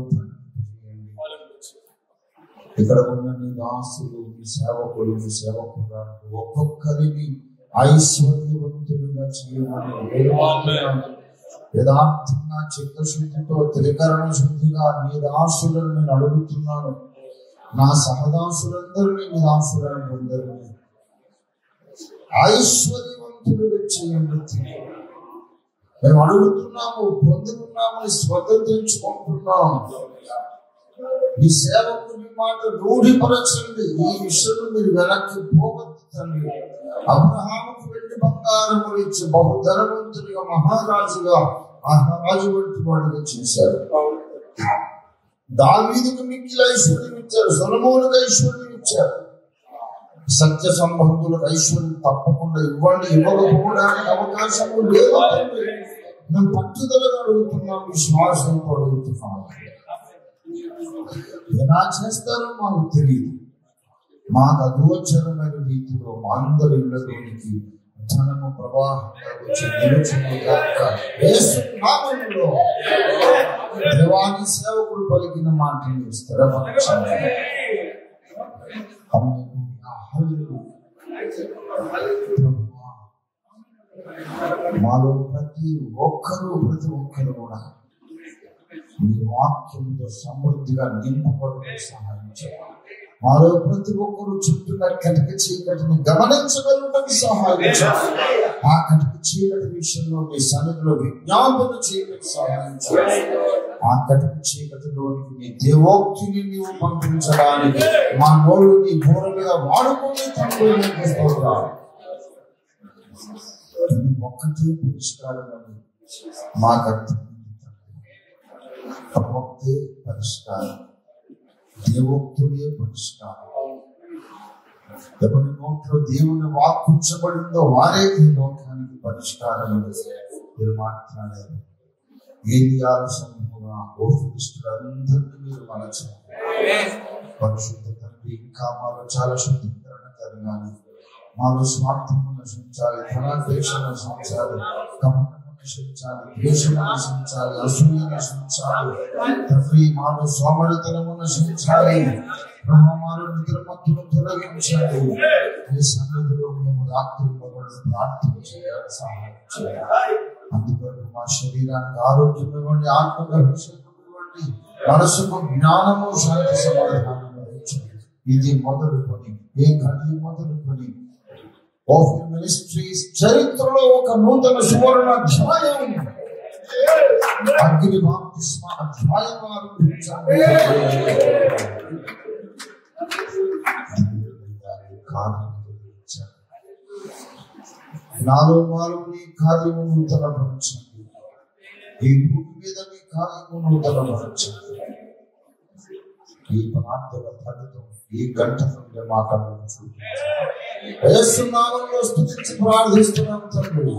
ఇక్కడ ఉన్న నీ దాసులు, నీ సేవకులు, నీ సేవకురాలు ఒక్కొక్కరిని ఐశ్వర్యవంతులుగా చేయమని యథార్థంగా చిత్తశుద్ధితో త్రికరణ శుద్ధిగా నీ దాసులను నేను అడుగుతున్నాను. నా సహదాసులందరినీ, నీ దాసులందరినీ ఐశ్వర్యవంతులుగా చేయండి. మేము అడుగుతున్నాము, పొందుతున్నామని స్వతంత్రించుకుంటున్నాం. ఈ సేవకు నీ మాట రూఢిపరచండి. ఈ విషయంలో మీరు వెనక్కి పోవద్దు తండ్రి. అబ్రహాముకు వెండి బంగారము ఇచ్చి బహుధనవంతుడిగా మహారాజుగా రాజు వంటి వాడిగా చేశారు. దావీదుకు మిక్కిలి ఐశ్వర్యం ఇచ్చారు, సొలొమోనుకు ఐశ్వర్యం ఇచ్చారు. సత్య సంబంధులకు ఐశ్వర్యం తప్పకుండా ఇవ్వండి. ఇవ్వకపోవడానికి అవకాశం లేదు. మేము పట్టుదలగా అడుగుతున్నాం, విశ్వాసంతో అడుగుతున్నాం. ఎలా చేస్తారో మాకు తెలియదు. మాకు అగోచరమైన రీతిలో మా అందరి ఇళ్లలోనికి ధనము ప్రవాహంగా వచ్చి నిలుచునుగా యేసునామములో దేవాని సేవకుడు పలికిన మాటలు స్థిరపరచండి. మాలో ప్రతి ఒక్కరూ కూడా మీ వాక్యంతో సమృద్ధిగా నింపబడిన సహాయం చేయాలి. మాలో ప్రతి ఒక్కరు చుట్టూన్న కటిక చీకటిని గమనించగలుగుటకు సహాయం చేయండి. ఆ కటిక చీకటి విషయంలో మీ సన్నిధిలో విజ్ఞాపన చేయడానికి సహాయం చేయండి. ఆ కటిక చీకటిలోనికి నీ దేవోక్తిని నీవు పంపించడానికి మా నోళ్ళు నీ బోరలుగా వాడుకునే తండ్రి ఇది ఒక్కటే పరిష్కారం అని మాకు అర్థమైంది. ఒక్కటే పరిష్కారం, దేవోక్తులే పరిష్కారం. ఎవరి నోట్లో దేవుని వాక్కుంచబడిందో వారే ఈ లోకానికి పరిష్కారం మీరు మాట్లాడారు. ఏలియాల సమూహంగా ఫిలిష్టులందరినీ మీరు మలచారు. పరిశుద్ధ తండ్రి, ఇంకా మాలో చాలా శుద్ధీకరణ జరగాలి. మాలో స్వార్థము నశించాలి, ధనాపేక్ష నశించాలి, కపటము నశించాలి, ద్వేషము నశించాలి, అసూయ నశించాలి. తండ్రి, మాలో సోమరితనము నశించాలి. బ్రహ్మమాను నిద్రమత్తును తొలగించాలి. ఈ సన్నిధిలో మేము రాత్రుల్లో ప్రార్థన చేయాలి, సహాయం చేయాలి. అందువల్ల మా శరీరానికి ఆరోగ్యం ఇవ్వండి, ఆత్మకు అభిషేకం ఇవ్వండి, మనసుకు జ్ఞానము శాంతి సమాధానం ఇవ్వండి. ఇది మొదలుకొని ఏ గడి మొదలుకొని ఓఫిల్ మినిస్ట్రీస్ చరిత్రలో ఒక నూతన సువర్ణ అధ్యాయం, అగ్ని బాప్తిస్మ అధ్యాయం ఆరంభించాలి. నాలో నీ కార్యము నూతనపరచండి. ఈ భూమి మీద నీ కార్యము నూతనపరచండి. ఈ ప్రార్థన ఫలితం ఈ గంట నుండి మా కళ్ళను చూపించండి. యేసు నామములో స్తుతించి ప్రార్థిస్తున్నాం తండ్రి.